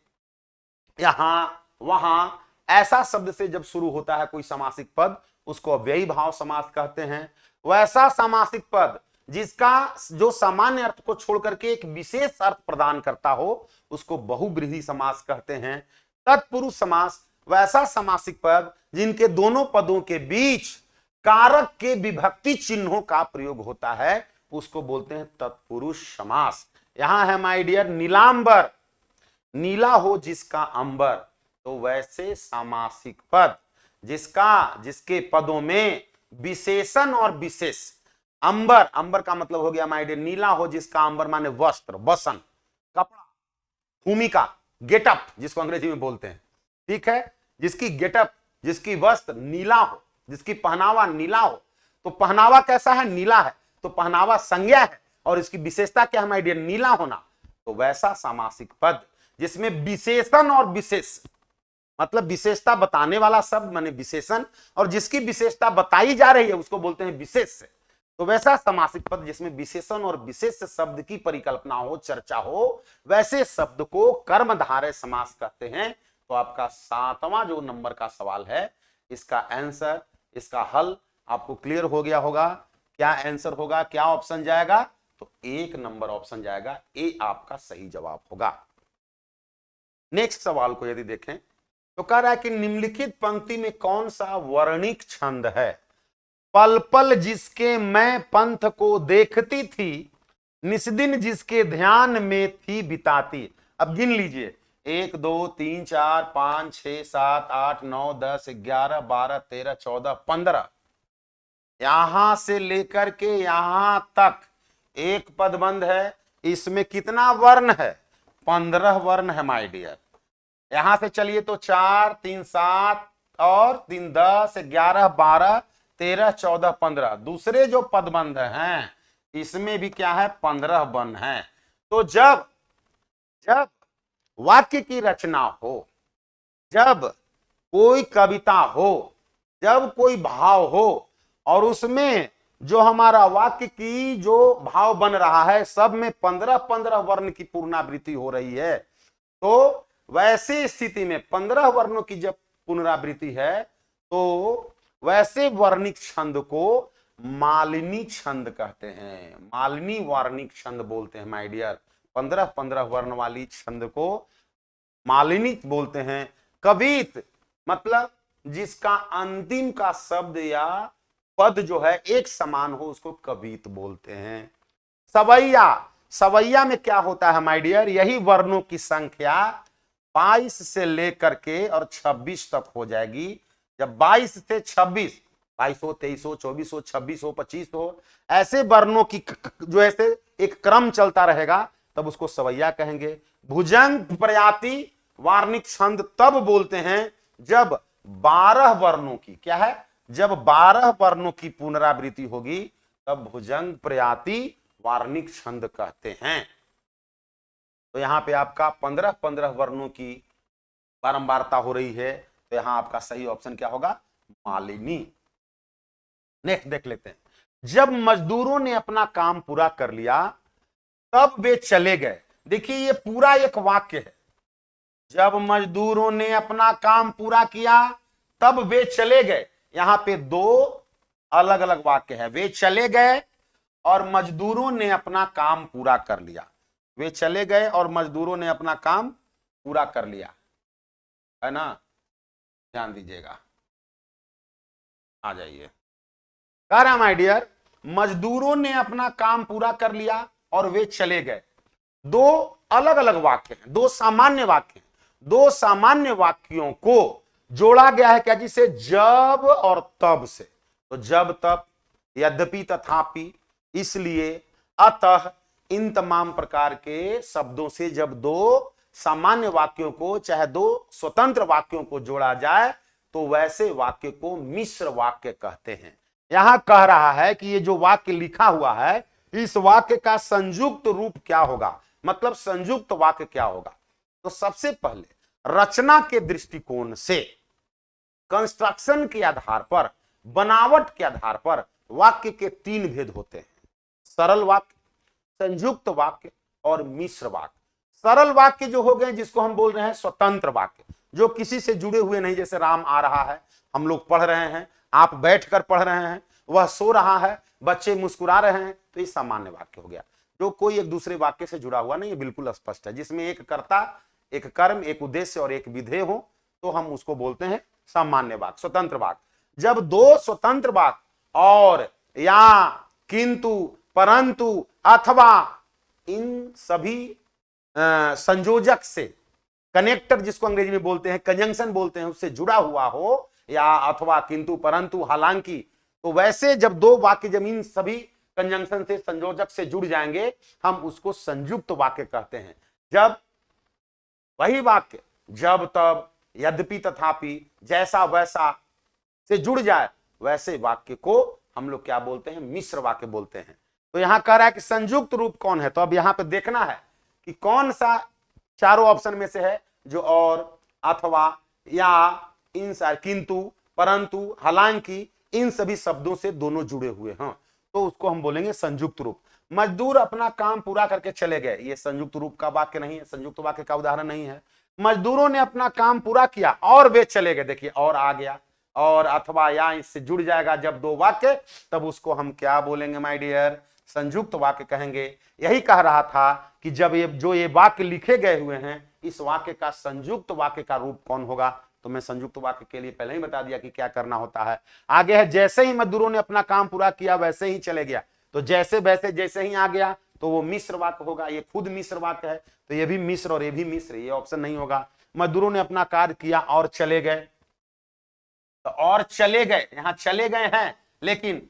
यहां, वहां, ऐसा शब्द से जब शुरू होता है कोई सामासिक पद उसको अव्ययी भाव समास कहते हैं। वैसा सामासिक पद जिसका जो सामान्य अर्थ को छोड़ करके एक विशेष अर्थ प्रदान करता हो उसको बहुब्रीहि समास कहते हैं। तत्पुरुष समास, वैसा सामासिक पद जिनके दोनों पदों के बीच कारक के विभक्ति चिन्हों का प्रयोग होता है उसको बोलते हैं तत्पुरुष समास। यहां है माय डियर नीलांबर, नीला हो जिसका अंबर, तो वैसे सामासिक पद जिसके पदों में विशेषण और विशेष, अंबर, अंबर का मतलब हो गया माय डियर नीला हो जिसका अंबर माने वस्त्र, वसन, कपड़ा, भूमिका, गेटअप जिसको अंग्रेजी में बोलते हैं, ठीक है, जिसकी गेटअप, जिसकी वस्त्र नीला हो, जिसकी पहनावा नीला हो। तो पहनावा कैसा है? नीला है, तो पहनावा संज्ञा है और इसकी विशेषता क्या है माय डियर? नीला होना। तो वैसा सामासिक पद जिसमें विशेषण और विशेष, मतलब विशेषता बताने वाला शब्द माने विशेषण, और जिसकी विशेषता बताई जा रही है उसको बोलते हैं विशेष। तो वैसा सामासिक पद जिसमें विशेषण और विशेष शब्द की परिकल्पना हो, चर्चा हो, वैसे शब्द को कर्मधारय समास कहते हैं। तो आपका 7वां जो नंबर का सवाल है इसका आंसर, इसका हल आपको क्लियर हो गया होगा। क्या आंसर होगा, क्या ऑप्शन जाएगा? तो 1 नंबर ऑप्शन जाएगा, ए आपका सही जवाब होगा। नेक्स्ट सवाल को यदि देखें तो कह रहा है कि निम्नलिखित पंक्ति में कौन सा वर्णिक छंद है? पल पल जिसके मैं पंथ को देखती थी, निस्दिन जिसके ध्यान में थी बिताती। अब गिन लीजिए, 1 2 3 4 5 6 7 8 9 10 11 12 13 14 15, यहां से लेकर के यहां तक एक पदबंध है। इसमें कितना वर्ण है? 15 वर्ण है माय डियर। यहां से चलिए तो 4 3 7 और 3 10 11 12 13 14 15, दूसरे जो पदबंध हैं इसमें भी क्या है? 15 वर्ण है। तो जब वाक्य की रचना हो, जब कोई कविता हो, जब कोई भाव हो और उसमें जो हमारा वाक्य की जो भाव बन रहा है सब में 15-15 वर्ण की पुनरावृत्ति हो रही है, तो वैसे स्थिति में 15 वर्णों की जब पुनरावृत्ति है तो वैसे वर्णिक छंद को मालिनी छंद कहते हैं, मालिनी वर्णिक छंद बोलते हैं माय डियर। 15-15 वर्ण वाली छंद को मालिनी बोलते हैं। कवित मतलब जिसका अंतिम का शब्द या पद जो है एक समान हो उसको कवित बोलते हैं। सवैया, सवैया में क्या होता है माय डियर? यही वर्णों की संख्या 22 से लेकर के और 26 तक हो जाएगी। जब 22 से 26, 22 हो, 23 हो, 24 हो, 26 हो, 25 हो, ऐसे वर्णों की जो ऐसे एक क्रम चलता रहेगा तब उसको सवैया कहेंगे। भुजंग प्रयाति वार्णिक छंद तब बोलते हैं जब 12 वर्णों की, क्या है? जब 12 वर्णों की पुनरावृत्ति होगी तब भुजंग प्रयाति वार्णिक छंद कहते हैं। तो यहां पे आपका 15-15 वर्णों की बारंबारता हो रही है, तो यहां आपका सही ऑप्शन क्या होगा? मालिनी। नेक्स्ट देख लेते हैं। जब मजदूरों ने अपना काम पूरा कर लिया तब वे चले गए। देखिए ये पूरा एक वाक्य है। जब मजदूरों ने अपना काम पूरा किया तब वे चले गए। यहां पे दो अलग अलग वाक्य है। वे चले गए और मजदूरों ने अपना काम पूरा कर लिया। वे चले गए और मजदूरों ने अपना काम पूरा कर लिया, है ना। ध्यान दीजिएगा, आ जाइए। कह रहा माय डियर, मजदूरों ने अपना काम पूरा कर लिया और वे चले गए। दो अलग अलग वाक्य हैं, दो सामान्य वाक्य हैं। दो सामान्य वाक्यों को जोड़ा गया है क्या जिसे, जब और तब से। तो जब तब, यद्यपि, तथापि, इसलिए, अतः, इन तमाम प्रकार के शब्दों से जब दो सामान्य वाक्यों को, चाहे दो स्वतंत्र वाक्यों को जोड़ा जाए तो वैसे वाक्य को मिश्र वाक्य कहते हैं। यहां कह रहा है कि ये जो वाक्य लिखा हुआ है, इस वाक्य का संयुक्त रूप क्या होगा, मतलब संयुक्त वाक्य क्या होगा। तो सबसे पहले रचना के दृष्टिकोण से, कंस्ट्रक्शन के आधार पर, बनावट के आधार पर वाक्य के तीन भेद होते हैं: सरल वाक्य, संयुक्त वाक्य और मिश्र वाक्य। सरल वाक्य जो हो गए, जिसको हम बोल रहे हैं स्वतंत्र वाक्य, जो किसी से जुड़े हुए नहीं। जैसे राम आ रहा है, हम लोग पढ़ रहे हैं, आप बैठकर पढ़ रहे हैं, वह सो रहा है, बच्चे मुस्कुरा रहे हैं, तो ये सामान्य वाक्य हो गया, जो कोई एक दूसरे वाक्य से जुड़ा हुआ नहीं, ये बिल्कुल स्पष्ट है। जिसमें एक कर्ता, एक कर्म, एक उद्देश्य और एक विधेय हो, तो हम उसको बोलते हैं सामान्य वाक्य, स्वतंत्र वाक्य। जब दो स्वतंत्र वाक्य और, या, किंतु, परंतु, अथवा, इन सभी संयोजक से, कनेक्टर जिसको अंग्रेजी में बोलते हैं, कंजंक्शन बोलते हैं, उससे जुड़ा हुआ हो, या अथवा, किंतु, परंतु, हालांकि, तो वैसे जब दो वाक्य जमीन सभी कंजंक्शन से, संयोजक से जुड़ जाएंगे, हम उसको संयुक्त वाक्य कहते हैं। जब वही वाक्य जब तब, यद्यपि, तथापि, जैसा वैसा से जुड़ जाए, वैसे वाक्य को हम लोग क्या बोलते हैं, मिश्र वाक्य बोलते हैं। तो यहां कह रहा है कि संयुक्त रूप कौन है, तो अब यहां पे देखना है कि कौन सा चारों ऑप्शन में से है जो और, अथवा, या, इन किंतु, परंतु, हालांकि, इन सभी शब्दों से दोनों जुड़े हुए हैं, तो उसको हम बोलेंगे संयुक्त रूप। मजदूर अपना काम पूरा करके चले गए, ये संयुक्त रूप का वाक्य नहीं है, संयुक्त वाक्य का उदाहरण नहीं है। मजदूरों ने अपना काम पूरा किया और वे चले गए, देखिए और आ गया, और, अथवा, या इससे जुड़ जाएगा जब दो वाक्य, तब उसको हम क्या बोलेंगे माय डियर, संयुक्त वाक्य कहेंगे। यही कह रहा था कि जब ये वाक्य लिखे गए हुए हैं, इस वाक्य का संयुक्त वाक्य का रूप कौन होगा। तो मैं संयुक्त वाक्य के लिए पहले ही बता दिया कि क्या करना होता है। आगे है, जैसे ही मजदूरों ने अपना काम पूरा किया वैसे ही चले गया, तो जैसे वैसे जैसे ही आ गया तो वो मिश्र वाक्य होगा। ये खुद मिश्र वाक्य है, तो ये भी मिश्र और ये भी मिश्र, ये ऑप्शन नहीं होगा। मजदूरों ने अपना कार्य किया और चले गए, तो और चले गए, यहां चले गए हैं, लेकिन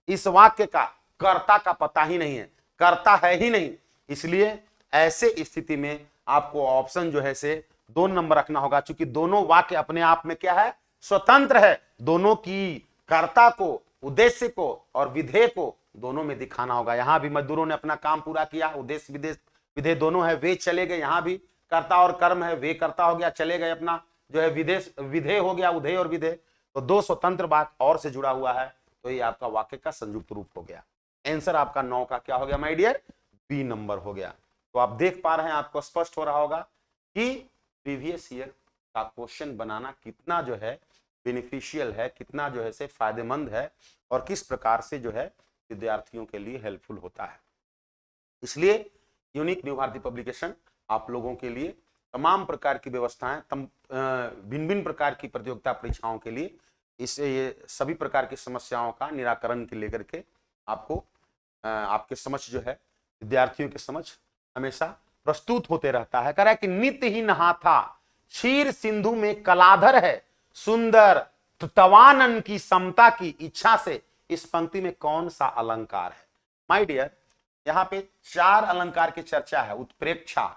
इस वाक्य का कर्ता का पता ही नहीं है, कर्ता है ही नहीं, इसलिए ऐसे स्थिति में आपको ऑप्शन जो है से 2 नंबर रखना होगा। चूंकि दोनों वाक्य अपने आप में क्या है, स्वतंत्र है। दोनों की कर्ता को, उद्देश्य को और विधेय को दोनों में दिखाना होगा। यहां भी मजदूरों ने अपना काम पूरा किया, उद्देश्य विधेय दोनों है, वे चले गए, यहां भी कर्ता और कर्म है, वे कर्ता हो गया, चले गए अपना जो है विधेय हो गया, उधेय और विधेय, तो दो स्वतंत्र वाक्य और से जुड़ा हुआ है, तो ये आपका वाक्य का संयुक्त रूप हो गया। आंसर आपका 9 का क्या हो गया माय डियर, बी नंबर हो गया। तो आप देख पा रहे हैं, आपको स्पष्ट हो रहा होगा कि प्रीवियस ईयर का क्वेश्चन बनाना कितना जो है बेनिफिशियल है, कितना जो है से फायदेमंद है, और किस प्रकार से जो है विद्यार्थियों के लिए हेल्पफुल होता है। इसलिए यूनिक न्यू भारती पब्लिकेशन आप लोगों के लिए तमाम प्रकार की व्यवस्थाएं, भिन्न भिन्न प्रकार की प्रतियोगिता परीक्षाओं के लिए, इससे ये सभी प्रकार की समस्याओं का निराकरण के लेकर के आपको आपके समक्ष जो है विद्यार्थियों के समक्ष हमेशा प्रस्तुत होते रहता है। कह रहा है कि नित्य ही नहाता क्षीर सिंधु में कलाधर है, सुंदर तवानन की समता की इच्छा से। इस पंक्ति में कौन सा अलंकार है माय डियर, यहां पे 4 अलंकार की चर्चा है, उत्प्रेक्षा,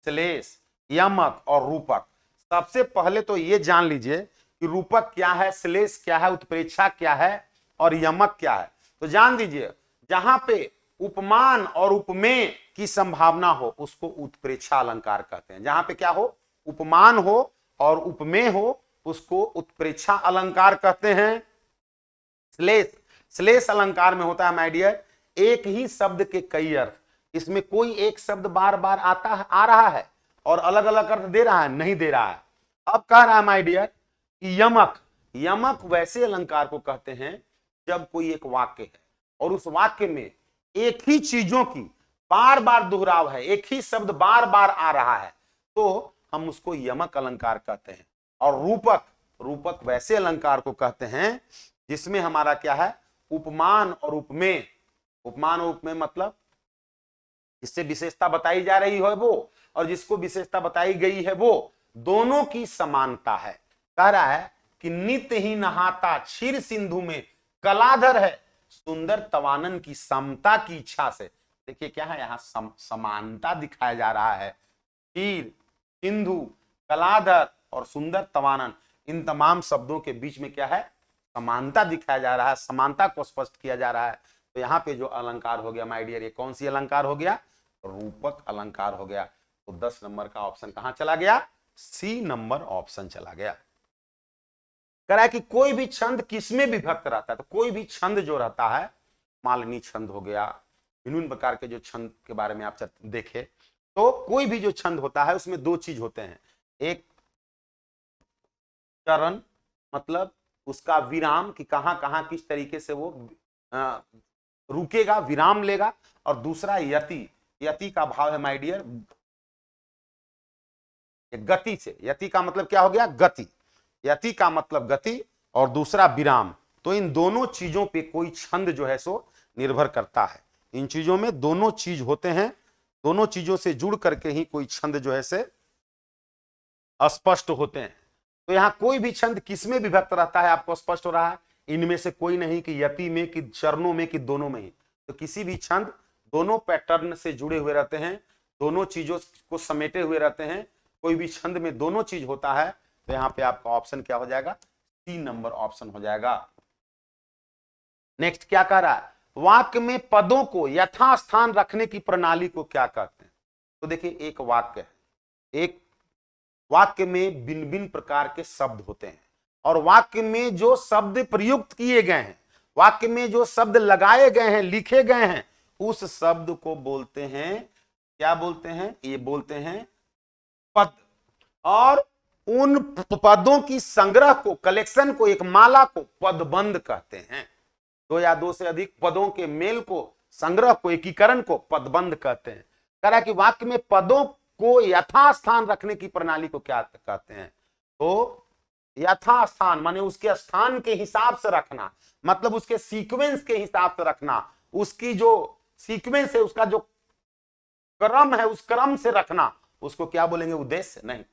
श्लेष, यमक और रूपक। सबसे पहले तो ये जान लीजिए कि रूपक क्या है, श्लेष क्या है, उत्प्रेक्षा क्या है और यमक क्या है। तो जान दीजिए, जहां पे उपमान और उपमेय की संभावना हो उसको उत्प्रेक्षा अलंकार कहते हैं। जहां पे क्या हो, उपमान हो और उपमेय हो उसको उत्प्रेक्षा अलंकार कहते हैं। श्लेष अलंकार में होता है माय डियर एक ही शब्द के कई अर्थ, इसमें कोई एक शब्द बार बार आ रहा है और अलग अलग अर्थ दे रहा है, नहीं दे रहा है। अब कह रहा है माय डियर यमक। यमक वैसे अलंकार को कहते हैं जब कोई एक वाक्य है और उस वाक्य में एक ही चीजों की बार बार दोहराव है, एक ही शब्द बार बार आ रहा है, तो हम उसको यमक अलंकार कहते हैं। और रूपक, रूपक वैसे अलंकार को कहते हैं जिसमें हमारा क्या है, उपमान और उपमेय। उपमान और उपमेय मतलब जिससे विशेषता बताई जा रही है वो और जिसको विशेषता बताई गई है वो, दोनों की समानता है। कह रहा है कि नित्य ही नहाता क्षीर सिंधु में कलाधर है, सुंदर तवानन की समता की इच्छा से। देखिए क्या है, यहां समानता दिखाया जा रहा है। क्षीर, सिंधु, कलाधर और सुंदर तवानन, इन तमाम शब्दों के बीच में क्या है, समानता दिखाया जा रहा है, समानता को स्पष्ट किया जा रहा है। तो यहाँ पे जो अलंकार हो गया माय डियर, ये कौन सी अलंकार हो गया, रूपक अलंकार हो गया। तो 10 नंबर का ऑप्शन कहां चला गया, सी नंबर ऑप्शन चला गया। कह रहा है कि कोई भी छंद किसमें विभक्त रहता है, तो कोई भी छंद जो रहता है, मालिनी छंद हो गया, विभिन्न प्रकार के जो छंद के बारे में आप देखे, तो कोई भी जो छंद होता है उसमें दो चीज होते हैं, एक चरण मतलब उसका विराम कि कहां कहां किस तरीके से वो रुकेगा, विराम लेगा, और दूसरा यति। यति का भाव है माय डियर गति से। यति का मतलब क्या हो गया, गति। यति का मतलब गति और दूसरा विराम। तो इन दोनों चीजों पे कोई छंद जो है सो निर्भर करता है। इन चीजों में दोनों चीज होते हैं, दोनों चीजों से जुड़ करके ही कोई छंद जो है से स्पष्ट होते हैं। तो यहां कोई भी छंद किसमें विभक्त रहता है आपको स्पष्ट हो रहा है, इनमें से कोई नहीं कि यति में कि चरणों में कि दोनों में ही। तो किसी भी छंद दोनों पैटर्न से जुड़े हुए रहते हैं, दोनों चीजों को समेटे हुए रहते हैं। कोई भी छंद में दोनों चीज होता है, तो यहां पे आपका ऑप्शन क्या हो जाएगा, 3 नंबर ऑप्शन हो जाएगा। नेक्स्ट क्या कह रहा है, वाक्य में पदों को यथास्थान रखने की प्रणाली को क्या कहते हैं। तो देखिए एक वाक्य है, एक वाक्य में भिन्न भिन्न प्रकार के शब्द होते हैं और वाक्य में जो शब्द प्रयुक्त किए गए हैं, वाक्य में जो शब्द लगाए गए हैं, लिखे गए हैं, उस शब्द को बोलते हैं, क्या बोलते हैं, ये बोलते हैं पद। और उन पदों की संग्रह को, कलेक्शन को, एक माला को पदबंध कहते हैं। दो या दो से अधिक पदों के मेल को, संग्रह को, एकीकरण को पदबंध कहते हैं। कह रहा है कि वाक्य में पदों को यथास्थान रखने की प्रणाली को क्या कहते हैं, तो यथास्थान माने उसके स्थान के हिसाब से रखना, मतलब उसके सीक्वेंस के हिसाब से रखना, उसकी जो सीक्वेंस है, उसका जो क्रम है, उस क्रम से रखना, उसको क्या बोलेंगे, उद्देश्य नहीं।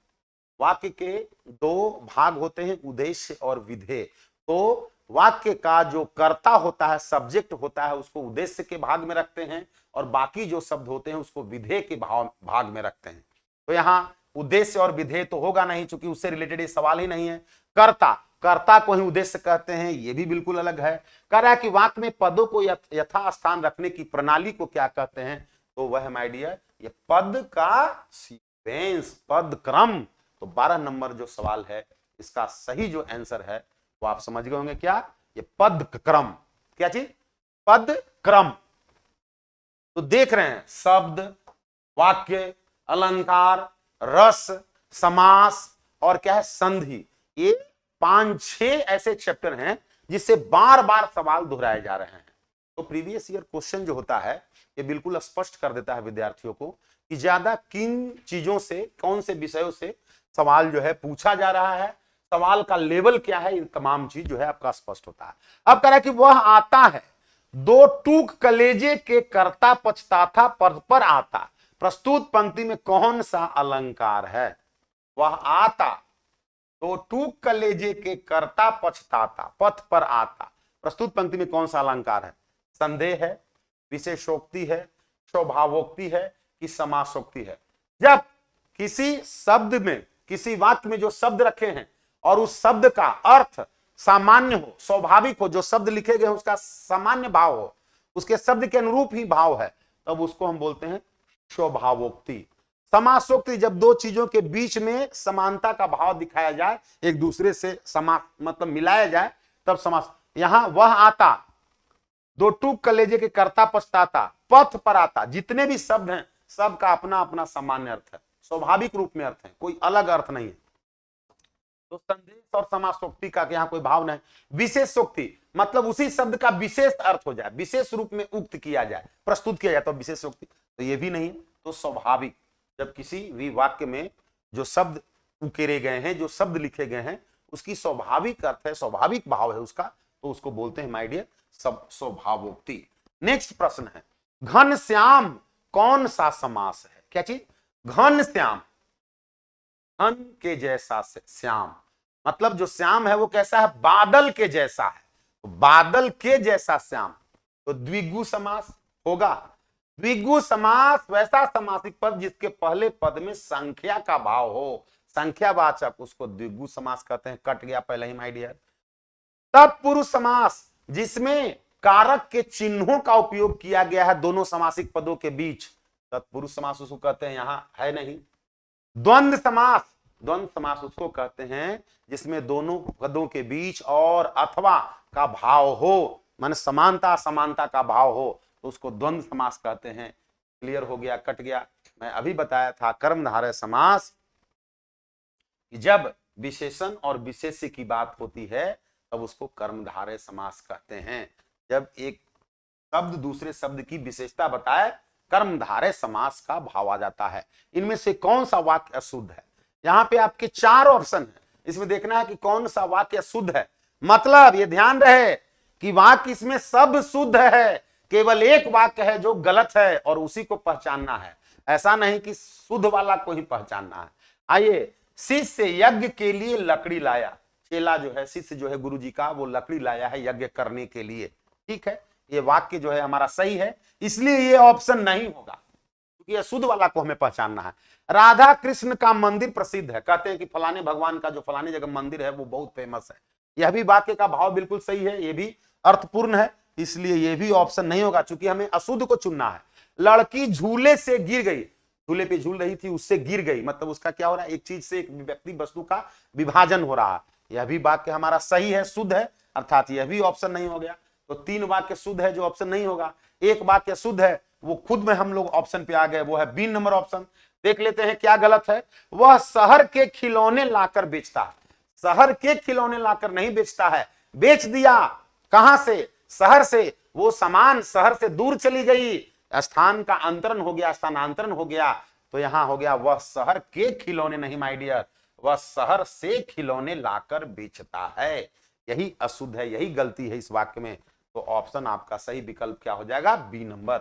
वाक्य के दो भाग होते हैं, उद्देश्य और विधेय। तो वाक्य का जो कर्ता होता है, सब्जेक्ट होता है, उसको उद्देश्य के भाग में रखते हैं और बाकी जो शब्द होते हैं उसको विधेय के भाग में रखते हैं। तो यहां उद्देश्य और विधेय तो होगा नहीं, क्योंकि उससे रिलेटेड ये सवाल ही नहीं है। कर्ता, कर्ता को ही उद्देश्य कहते हैं, ये भी बिल्कुल अलग है। कह रहा है कि वाक्य में पदों को यथास्थान रखने की प्रणाली को क्या कहते हैं, तो वह माय डियर ये पद का सीक्वेंस, पद क्रम। तो 12 नंबर जो सवाल है इसका सही जो आंसर है वो आप समझ गए होंगे, क्या, ये पद क्रम। क्या चीज, पद क्रम। तो देख रहे हैं शब्द, वाक्य, अलंकार, रस, समास और क्या है, संधि। ये 5-6 ऐसे चैप्टर हैं जिससे बार बार सवाल दोहराए जा रहे हैं। तो प्रीवियस ईयर क्वेश्चन जो होता है ये बिल्कुल स्पष्ट कर देता है विद्यार्थियों को कि ज्यादा किन चीजों से, कौन से विषयों से सवाल जो है पूछा जा रहा है, सवाल का लेवल क्या है, इन तमाम चीज जो है आपका स्पष्ट होता है। अब कह रहा है कि वह आता है, दो टूक कलेजे के कर्ता पछताता पद पर आता, प्रस्तुत पंक्ति में कौन सा अलंकार है। वह आता, दो टूक कलेजे के कर्ता पछताता, पथ पर आता, प्रस्तुत पंक्ति में कौन सा अलंकार है। संदेह है, विशेषोक्ति है, स्वभावोक्ति है कि समासोक्ति है। जब किसी शब्द में, किसी वाक्य में जो शब्द रखे हैं और उस शब्द का अर्थ सामान्य हो, स्वाभाविक हो, जो शब्द लिखे गए उसका सामान्य भाव हो, उसके शब्द के अनुरूप ही भाव है, तब उसको हम बोलते हैं स्वभावोक्ति। समासोक्ति जब दो चीजों के बीच में समानता का भाव दिखाया जाए, एक दूसरे से मतलब मिलाया जाए, तब समास। यहां वह आता, दो टूक कलेजे के कर्ता पछताता, पथ पर आता, जितने भी शब्द हैं सबका अपना अपना सामान्य अर्थ है, स्वाभाविक रूप में अर्थ है, कोई अलग अर्थ नहीं है। तो संदेश और समासोक्ति का यहाँ कोई भाव नहीं। विशेषोक्ति मतलब उसी शब्द का विशेष अर्थ हो जाए, विशेष रूप में उक्त किया जाए, प्रस्तुत किया जाए तो विशेषोक्ति, तो ये भी नहीं। तो स्वाभाविक, जब किसी भी वाक्य में जो शब्द उकेरे गए हैं, जो शब्द लिखे गए हैं, उसकी स्वाभाविक अर्थ है, स्वाभाविक भाव है उसका, तो उसको बोलते हैं माय डियर सब स्वभावोक्ति। नेक्स्ट प्रश्न है, घनश्याम कौन सा समास है? क्या चीज? घनश्याम, घन के जैसा श्याम, मतलब जो श्याम है वो कैसा है? बादल के जैसा है। तो बादल के जैसा श्याम, तो द्विगु समास होगा। द्विगु समास वैसा समासिक पद जिसके पहले पद में संख्या का भाव हो, संख्यावाचक, उसको द्विगु समास कहते हैं। कट गया पहले ही माय डियर। तत्पुरुष समास जिसमें कारक के चिन्हों का उपयोग किया गया है दोनों समासिक पदों के बीच, तत्पुरुष समास उसको कहते हैं, यहां है नहीं। द्वंद्व समास, द्वंद्व समास उसको कहते हैं जिसमें दोनों पदों के बीच और अथवा का भाव हो, माने समानता समानता का भाव हो, तो उसको द्वंद्व समास कहते हैं। क्लियर हो गया? कट गया? मैं अभी बताया था कर्मधारय समास कि जब विशेषण और विशेष्य की बात होती है तब उसको कर्मधारय समास कहते हैं। जब एक शब्द दूसरे शब्द की विशेषता बताए, कर्मधारय समास का भाव आ जाता है। इनमें से कौन सा वाक्य अशुद्ध है? यहां पे आपके 4 ऑप्शन है, इसमें देखना है कि कौन सा वाक्य अशुद्ध है। मतलब ये ध्यान रहे कि वाक्य इसमें सब शुद्ध है, केवल एक वाक्य है जो गलत है और उसी को पहचानना है। ऐसा नहीं कि शुद्ध वाला को ही पहचानना है। आइए, शिष्य यज्ञ के लिए लकड़ी लाया। चेला जो है, शिष्य जो है गुरु जी का, वो लकड़ी लाया है यज्ञ करने के लिए। ठीक है, ये वाक्य जो है हमारा सही है, इसलिए ये ऑप्शन नहीं होगा, क्योंकि ये शुद्ध वाला को हमें पहचानना है। राधा कृष्ण का मंदिर प्रसिद्ध है, कहते हैं कि फलाने भगवान का जो फलाने जगह मंदिर है वो बहुत फेमस है। यह भी वाक्य का भाव बिल्कुल सही है, ये भी अर्थपूर्ण है, इसलिए ये भी ऑप्शन नहीं होगा, चूंकि हमें अशुद्ध को चुनना है। लड़की झूले से गिर गई, झूले पे झूल रही थी, उससे गिर गई, मतलब उसका क्या हो रहा है? एक चीज से, एक व्यक्ति वस्तु का विभाजन हो रहा है। यह भी वाक्य हमारा सही है, शुद्ध है, अर्थात यह भी ऑप्शन नहीं हो गया। तो 3 वाक्य शुद्ध है जो ऑप्शन नहीं होगा। एक वाक्य शुद्ध है, वो खुद में हम लोग ऑप्शन पे आ गए, वो है बी नंबर ऑप्शन। देख लेते हैं क्या गलत है। वह शहर के खिलौने लाकर बेचता है। शहर के खिलौने लाकर नहीं बेचता है, बेच दिया। कहां से? शहर से। वो सामान शहर से दूर चली गई, स्थान का अंतरण हो गया, स्थानांतरण हो गया, तो यहां हो गया वह शहर के खिलौने नहीं माय डियर, वह शहर से खिलौने लाकर बेचता है। यही अशुद्ध है, यही गलती है इस वाक्य में। तो ऑप्शन आपका सही विकल्प क्या हो जाएगा? B number.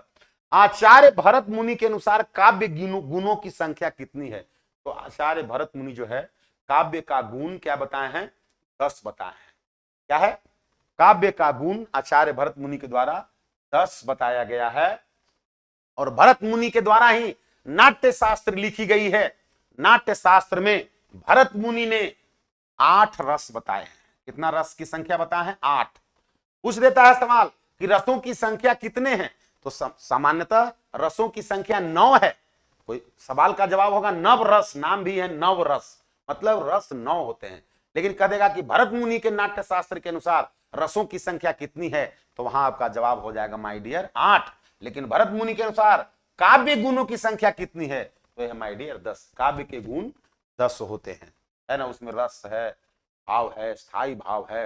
आचार्य भरत मुनि के अनुसार काव्य गुणों की संख्या कितनी है? तो आचार्य भरत मुनि जो है काव्य का गुण क्या बताए हैं? 10 बताए हैं। क्या है? काव्य का गुण आचार्य भरत मुनि के द्वारा 10 बताया गया है। और भरत मुनि के द्वारा ही नाट्य शास्त्र लिखी गई है। नाट्य शास्त्र में भरत मुनि ने 8 रस बताए हैं। कितना रस की संख्या बताए हैं? 8। पूछ देता है सवाल कि रसों की संख्या कितने हैं, तो सामान्यतः रसों की संख्या 9 है। कोई सवाल का जवाब होगा नव रस, नाम भी है नव रस, मतलब रस 9 होते हैं। लेकिन कह देगा कि भरत मुनि के नाट्य शास्त्र के अनुसार रसों की संख्या कितनी है, तो वहां आपका जवाब हो जाएगा माय डियर 8। लेकिन भरत मुनि के अनुसार काव्य गुणों की संख्या कितनी है, तो यह माय डियर 10। काव्य के गुण 10 होते हैं, है ना। उसमें रस है, भाव है, स्थायी भाव है,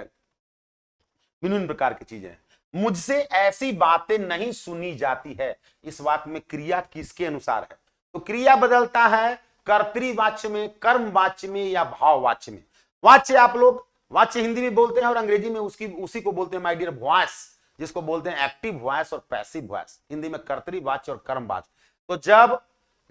विभिन्न प्रकार की चीजें हैं। मुझसे ऐसी बातें नहीं सुनी जाती है, इस वाक्य में क्रिया किसके अनुसार है? तो क्रिया बदलता है कर्तृवाच्य में, कर्मवाच्य में या भाववाच्य में। वाच्य आप लोग वाच्य हिंदी में बोलते हैं और अंग्रेजी में उसी को बोलते हैं माय डियर वॉइस, जिसको बोलते हैं एक्टिव वॉइस और पैसिव वॉइस। हिंदी में कर्तृवाच्य और कर्मवाच्य। तो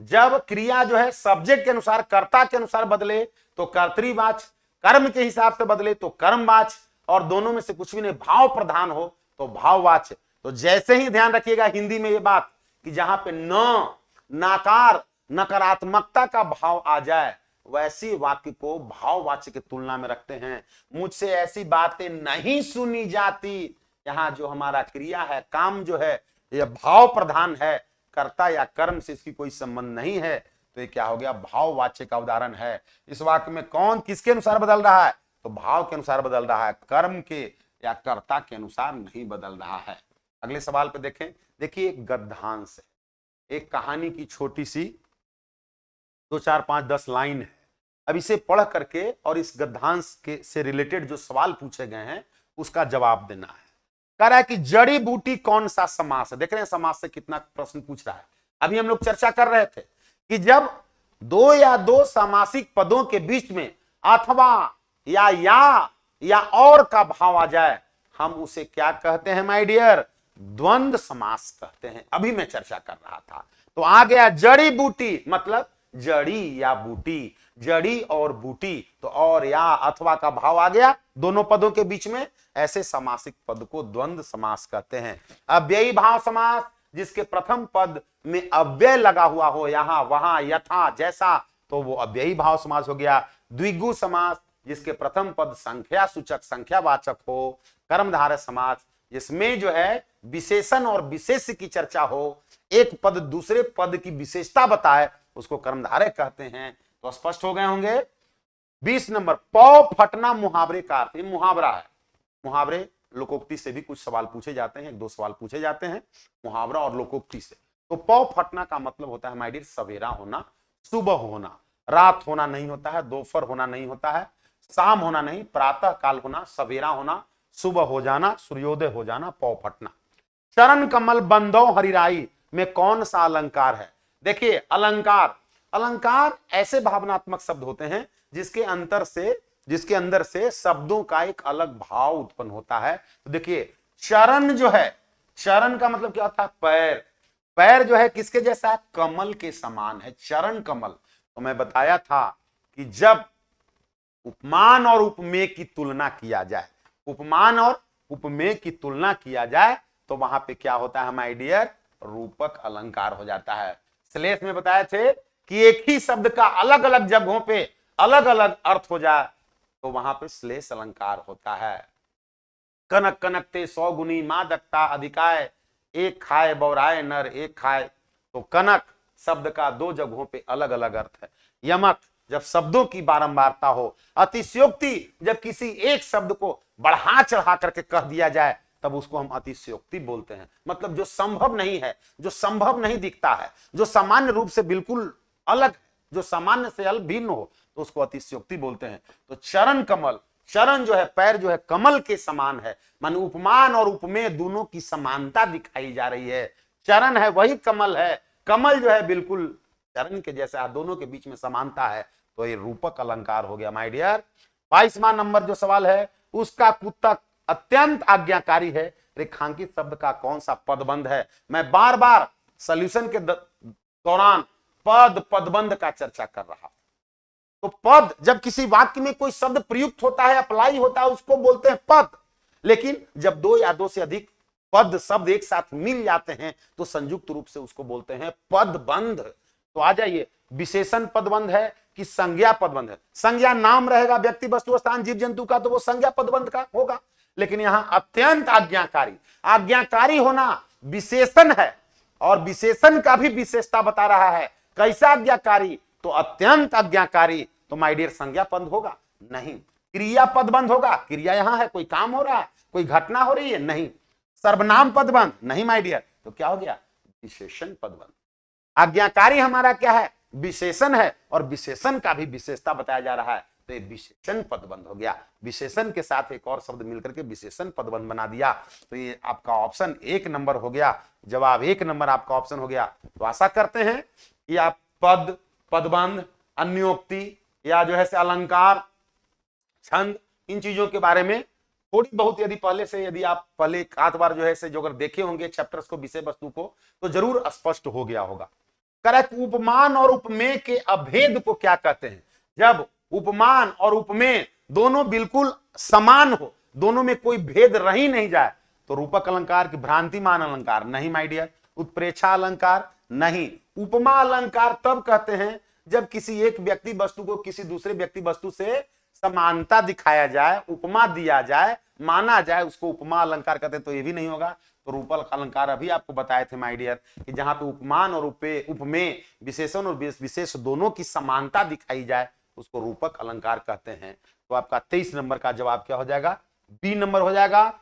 जब क्रिया जो है सब्जेक्ट के अनुसार, कर्ता के अनुसार बदले तो कर्तृवाच्य, कर्म के हिसाब से बदले तो कर्मवाच्य, और दोनों में से कुछ भी नहीं भाव प्रधान हो तो भाववाच्य। तो जैसे ही ध्यान रखिएगा हिंदी में ये बात कि जहां पे न, नाकार, नकारात्मकता का भाव आ जाए, वैसी वाक्य को भाववाच्य की तुलना में रखते हैं। मुझसे ऐसी बातें नहीं सुनी जाती, यहां जो हमारा क्रिया है, काम जो है, यह भाव प्रधान है, कर्ता या कर्म से इसकी कोई संबंध नहीं है, तो ये क्या हो गया? भाववाच्य का उदाहरण है। इस वाक्य में कौन किसके अनुसार बदल रहा है? तो भाव के अनुसार बदल रहा है, कर्म के या कर्ता के अनुसार नहीं बदल रहा है। अगले सवाल पे देखें। देखिए एक गद्यांश है, एक कहानी की छोटी सी 2, 4, 5, 10 लाइन है। अब इसे पढ़ करके और इस गद्यांश के से रिलेटेड जो सवाल पूछे गए हैं उसका जवाब देना है। कह रहा है कि जड़ी बूटी कौन सा समास है। देख रहे हैं समास से कितना प्रश्न पूछ रहा है। अभी हम लोग चर्चा कर रहे थे कि जब दो या दो समासिक पदों के बीच में अथवा या और का भाव आ जाए हम उसे क्या कहते हैं माय डियर, द्वंद्व समास कहते हैं। अभी मैं चर्चा कर रहा था। तो आ गया जड़ी बूटी, मतलब जड़ी या बूटी, जड़ी और बूटी, तो और या अथवा का भाव आ गया दोनों पदों के बीच में, ऐसे समासिक पद को द्वंद्व समास कहते हैं। अव्ययी भाव समास, जिसके प्रथम पद में अव्यय लगा हुआ हो, यहां वहां यथा जैसा, तो वो अव्ययी भाव समास हो गया। द्विगु समास, जिसके प्रथम पद संख्या सूचक संख्यावाचक हो। कर्मधारय समास, जिसमें जो है विशेषण और विशेष की चर्चा हो, एक पद दूसरे पद की विशेषता बताए, उसको कर्मधारय कहते हैं। तो स्पष्ट हो गए होंगे। 20 नंबर, पौ फटना मुहावरे का अर्थ। मुहावरा है। मुहावरे लोकोक्ति से भी कुछ सवाल पूछे जाते हैं, एक दो सवाल पूछे जाते हैं मुहावरा और लोकोक्ति से। तो पौ फटना का मतलब होता है माय डियर सवेरा होना, सुबह होना, रात होना नहीं होता है, दोपहर होना नहीं होता है, शाम होना नहीं, प्रातः काल होना, सवेरा होना, सुबह हो जाना, सूर्योदय हो जाना, पौ फटना। चरण कमल बंदो हरिराई में कौन सा अलंकार है। देखिए अलंकार, अलंकार ऐसे भावनात्मक शब्द होते हैं जिसके अंदर से शब्दों का एक अलग भाव उत्पन्न होता है। तो देखिए चरण जो है, चरण का मतलब क्या होता है, पैर। पैर जो है किसके जैसा है, कमल के समान है, चरण कमल। तो मैं बताया था कि जब उपमान और उपमेय की तुलना किया जाए, उपमान और उपमेय की तुलना किया जाए, तो वहां पे क्या होता है माय डियर, रूपक अलंकार हो जाता है। श्लेष में बताए थे कि एक ही शब्द का अलग अलग जगहों पे अलग अलग अर्थ हो जाए तो वहां पे श्लेष अलंकार होता है। कनक कनकते 100 गुनी मादकता अधिकाय, एक खाए बौराए नर एक खाए। तो कनक शब्द का दो जगहों पे अलग अलग अर्थ है। यमक जब शब्दों की बारंबारता हो, अतिशयोक्ति जब किसी एक शब्द को बढ़ा चढ़ा करके कह दिया जाए तब उसको हम अतिशयोक्ति बोलते हैं। मतलब जो संभव नहीं है, जो संभव नहीं दिखता है, जो सामान्य रूप से बिल्कुल अलग, जो सामान्य से अलग भिन्न हो, तो उसको अतिशयोक्ति बोलते हैं। तो चरण कमल, चरण जो है पैर जो है कमल के समान है, मान उपमान और उपमेय दोनों की समानता दिखाई जा रही है। चरण है वही कमल है, कमल जो है बिल्कुल चरण के जैसा, दोनों के बीच में समानता है, तो ये रूपक अलंकार हो गया माय डियर। 22वां नंबर जो सवाल है, उसका कुत्ता अत्यंत आज्ञाकारी है, रेखांकित शब्द का कौन सा पदबंध है। मैं बार बार सॉल्यूशन के दौरान पदबंध का चर्चा कर रहा। तो पद, जब किसी वाक्य में कोई शब्द प्रयुक्त होता है, अप्लाई होता है, उसको बोलते हैं पद। लेकिन जब दो या दो से अधिक पद शब्द एक साथ मिल जाते हैं तो संयुक्त रूप से उसको बोलते हैं पदबंध। तो आ जाइए, विशेषण पदबंध है कि संज्ञा पदबंध है। संज्ञा नाम रहेगा व्यक्ति वस्तु स्थान जीव जंतु का, तो वो संज्ञा पदबंध का होगा। लेकिन यहां अत्यंत आज्ञाकारी, आज्ञाकारी होना विशेषण है और विशेषण का भी विशेषता बता रहा है। कैसा आज्ञाकारी, तो अत्यंत आज्ञाकारी। तो माय डियर संज्ञा पद होगा नहीं, क्रिया पदबंध होगा। क्रिया यहां है, कोई काम हो रहा है, कोई घटना हो रही है, नहीं। सर्वनाम पदबंध नहीं माय डियर, तो क्या हो गया, विशेषण पदबंध। आज्ञाकारी हमारा क्या है, विशेषण है और विशेषण का भी विशेषता बताया जा रहा है, तो ये विशेषण पदबंध हो गया। विशेषण के साथ एक और शब्द मिलकर के विशेषण पदबंध बना दिया, तो ये आपका ऑप्शन 1 नंबर हो गया। जवाब 1 नंबर आपका ऑप्शन हो गया। तो आशा करते हैं कि आप पद, पदबंध, अन्योक्ति या जो है से अलंकार, छंद, इन चीजों के बारे में थोड़ी बहुत यदि पहले से, यदि आप पहले एक आध बार जो है से जो अगर देखे होंगे चैप्टर्स को, विषय वस्तु को, तो जरूर स्पष्ट हो गया होगा। करेक्ट। उपमान और उपमेय के अभेद को क्या कहते हैं। जब उपमान और उपमेय दोनों बिल्कुल समान हो, दोनों में कोई भेद रह ही नहीं जाए, तो रूपक अलंकार की भ्रांतिमान अलंकार नहीं माय डियर। उत्प्रेक्षा अलंकार नहीं। उपमा अलंकार तब कहते हैं जब किसी एक व्यक्ति वस्तु को किसी दूसरे व्यक्ति वस्तु से समानता दिखाया जाए, उपमा दिया जाए, माना जाए, उसको उपमा अलंकार कहते हैं। तो ये भी नहीं होगा। तो रूपक अलंकार अभी आपको बताए थे माय डियर कि जहां पे उपमान और उपमेय, विशेषण और विशेष दोनों की समानता दिखाई जाए, उसको रूपक अलंकार कहते हैं। तो आपका 23 नंबर का जवाब क्या हो जाएगा, बी नंबर हो जाएगा।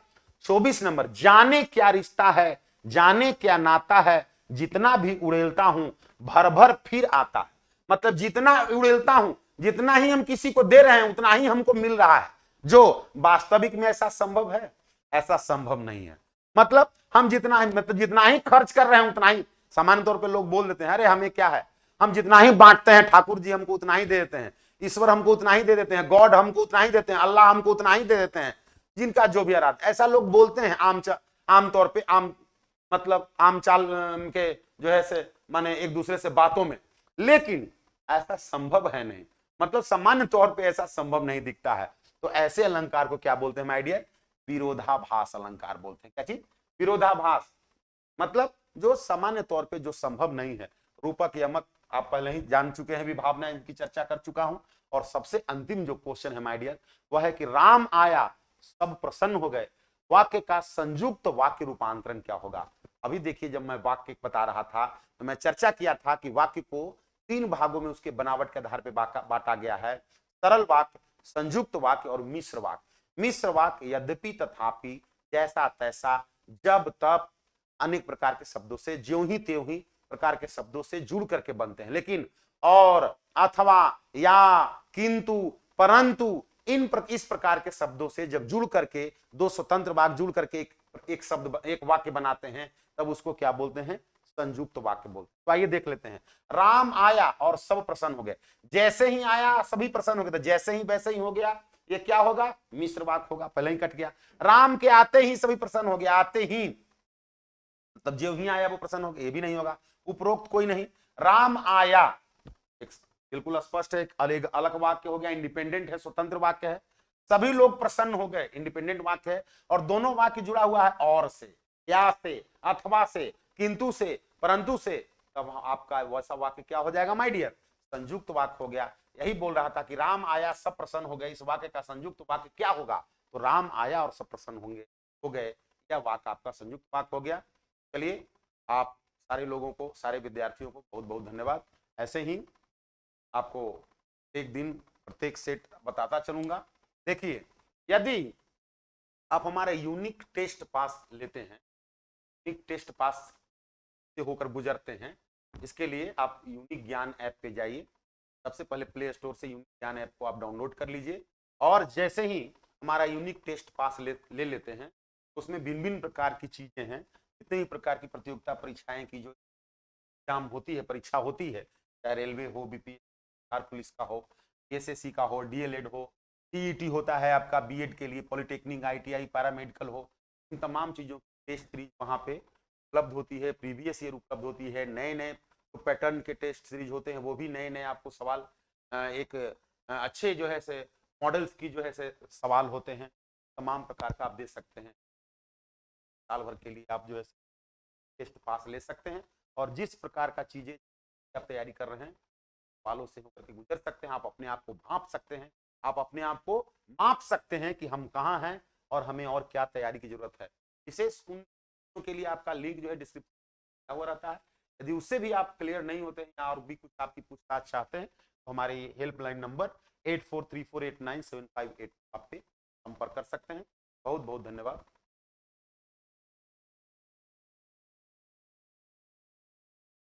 24 नंबर, जाने क्या रिश्ता है, जाने क्या नाता है, जितना भी उड़ेलता हूं भर भर फिर आता है। मतलब जितना उड़ेलता हूं, जितना ही हम किसी को दे रहे हैं उतना ही हमको मिल रहा है। जो वास्तविक में ऐसा संभव है? ऐसा संभव नहीं है। मतलब हम जितना ही खर्च कर रहे हैं उतना ही, सामान्य तौर पे लोग बोल देते हैं अरे हमें क्या है, हम जितना ही बांटते हैं ठाकुर जी हमको उतना ही दे देते हैं, ईश्वर हमको उतना ही दे देते हैं, गॉड हमको उतना ही देते हैं, अल्लाह हमको उतना ही दे देते हैं, जिनका जो भी इरादा। ऐसा लोग बोलते हैं आम तौर पे, मतलब आम चाल के जो है से माने एक दूसरे से बातों में, लेकिन ऐसा संभव है नहीं। मतलब सामान्य तौर पे ऐसा संभव नहीं दिखता है। तो ऐसे अलंकार को क्या बोलते हैं माय डियर? विरोधाभास अलंकार बोलते हैं। क्या चीज? विरोधाभास। मतलब जो सामान्य तौर पे जो संभव नहीं है। रूपक यमक आप पहले ही जान चुके हैं, विभावना इनकी चर्चा कर चुका हूं। और सबसे अंतिम जो क्वेश्चन है माय डियर वह है कि राम आया सब प्रसन्न हो गए, वाक्य का संयुक्त वाक्य रूपांतरण क्या होगा? अभी देखिए, जब मैं वाक्य बता रहा था तो मैं चर्चा किया था कि वाक्य को 3 भागों में उसके बनावट के आधार पर बांटा गया है। सरल वाक्य, संयुक्त वाक्य और मिश्र वाक्य। मिश्र वाक्य यद्यपि तथापि जैसा तैसा जब तब अनेक प्रकार के शब्दों से, ज्यों ही त्यों ही प्रकार के शब्दों से जुड़ करके बनते हैं। लेकिन और, अथवा, या, किंतु, परंतु इस प्रकार के शब्दों से जब जुड़ करके दो स्वतंत्र वाक्य जुड़ करके एक शब्द एक वाक्य बनाते हैं तब उसको क्या बोलते हैं? संयुक्त वाक्य बोलते हैं। तो आइए देख लेते हैं। राम आया और सब प्रसन्न हो गए। जैसे ही आया सभी प्रसन्न हो गए, तो जैसे ही वैसे ही हो गया, ये क्या होगा? मिश्र वाक्य होगा। पहले ही कट गया। राम के आते ही सभी प्रसन्न हो गया, आते ही मतलब जो ही आया वो प्रसन्न हो गया, ये भी नहीं होगा। उपरोक्त कोई नहीं। राम आया बिल्कुल स्पष्ट है, एक अलग वाक्य हो गया, इंडिपेंडेंट है, स्वतंत्र वाक्य है। सभी लोग प्रसन्न हो गए, इंडिपेंडेंट वाक्य है। और दोनों वाक्य जुड़ा हुआ है और से, या से, अथवा से, किंतु से, परंतु से। तब आपका वैसा वाक्य क्या हो जाएगा माय डियर? संयुक्त वाक्य हो गया। यही बोल रहा था कि राम आया सब प्रसन्न हो गए, इस वाक्य का संयुक्त वाक्य क्या होगा? तो राम आया और सब प्रसन्न हो गए, क्या वाक्य आपका संयुक्त वाक्य हो गया। चलिए, आप सारे लोगों को, सारे विद्यार्थियों को बहुत बहुत धन्यवाद। ऐसे ही आपको एक दिन प्रत्येक सेट बताता चलूंगा। देखिए, यदि आप हमारा यूनिक टेस्ट पास लेते हैं, यूनिक टेस्ट पास से होकर गुजरते हैं, इसके लिए आप यूनिक ज्ञान ऐप पे जाइए। सबसे पहले प्ले स्टोर से यूनिक ज्ञान ऐप को आप डाउनलोड कर लीजिए। और जैसे ही हमारा यूनिक टेस्ट पास ले लेते हैं, उसमें भिन्न भिन्न प्रकार की चीजें हैं, जितनी भी प्रकार की प्रतियोगिता परीक्षाएं की जो एग्जाम होती है, परीक्षा होती है, चाहे रेलवे हो, बीपीएससी, पुलिस का हो, एसएससी का हो, डीएलएड हो, टीईटी होता है आपका बीएड के लिए, पॉलिटेक्निक, आईटीआई, पैरामेडिकल हो, इन तमाम चीजों की टेस्ट सीरीज वहां पे उपलब्ध होती है। प्रीवियस ईयर उपलब्ध होती है। नए नए पैटर्न के टेस्ट सीरीज होते हैं, वो भी नए नए आपको सवाल, एक अच्छे जो है से मॉडल्स की जो है से सवाल होते हैं, तमाम प्रकार का आप दे सकते हैं। साल भर के लिए आप जो है टेस्ट पास ले सकते हैं और जिस प्रकार का चीजें आप तैयारी कर रहे हैं सवालों से होकर के गुजर सकते हैं। आप अपने आप को भांप सकते हैं, आप अपने आप को माप सकते हैं कि हम कहाँ हैं और हमें और क्या तैयारी की जरूरत है। विशेष उन के लिए आपका लिंक जो है डिस्क्रिप्शन हुआ रहता है। यदि उससे भी आप क्लियर नहीं होते हैं और भी कुछ आपकी पूछताछ चाहते हैं तो हमारी हेल्पलाइन नंबर 8434897585 आप पे संपर्क कर सकते हैं। बहुत बहुत धन्यवाद।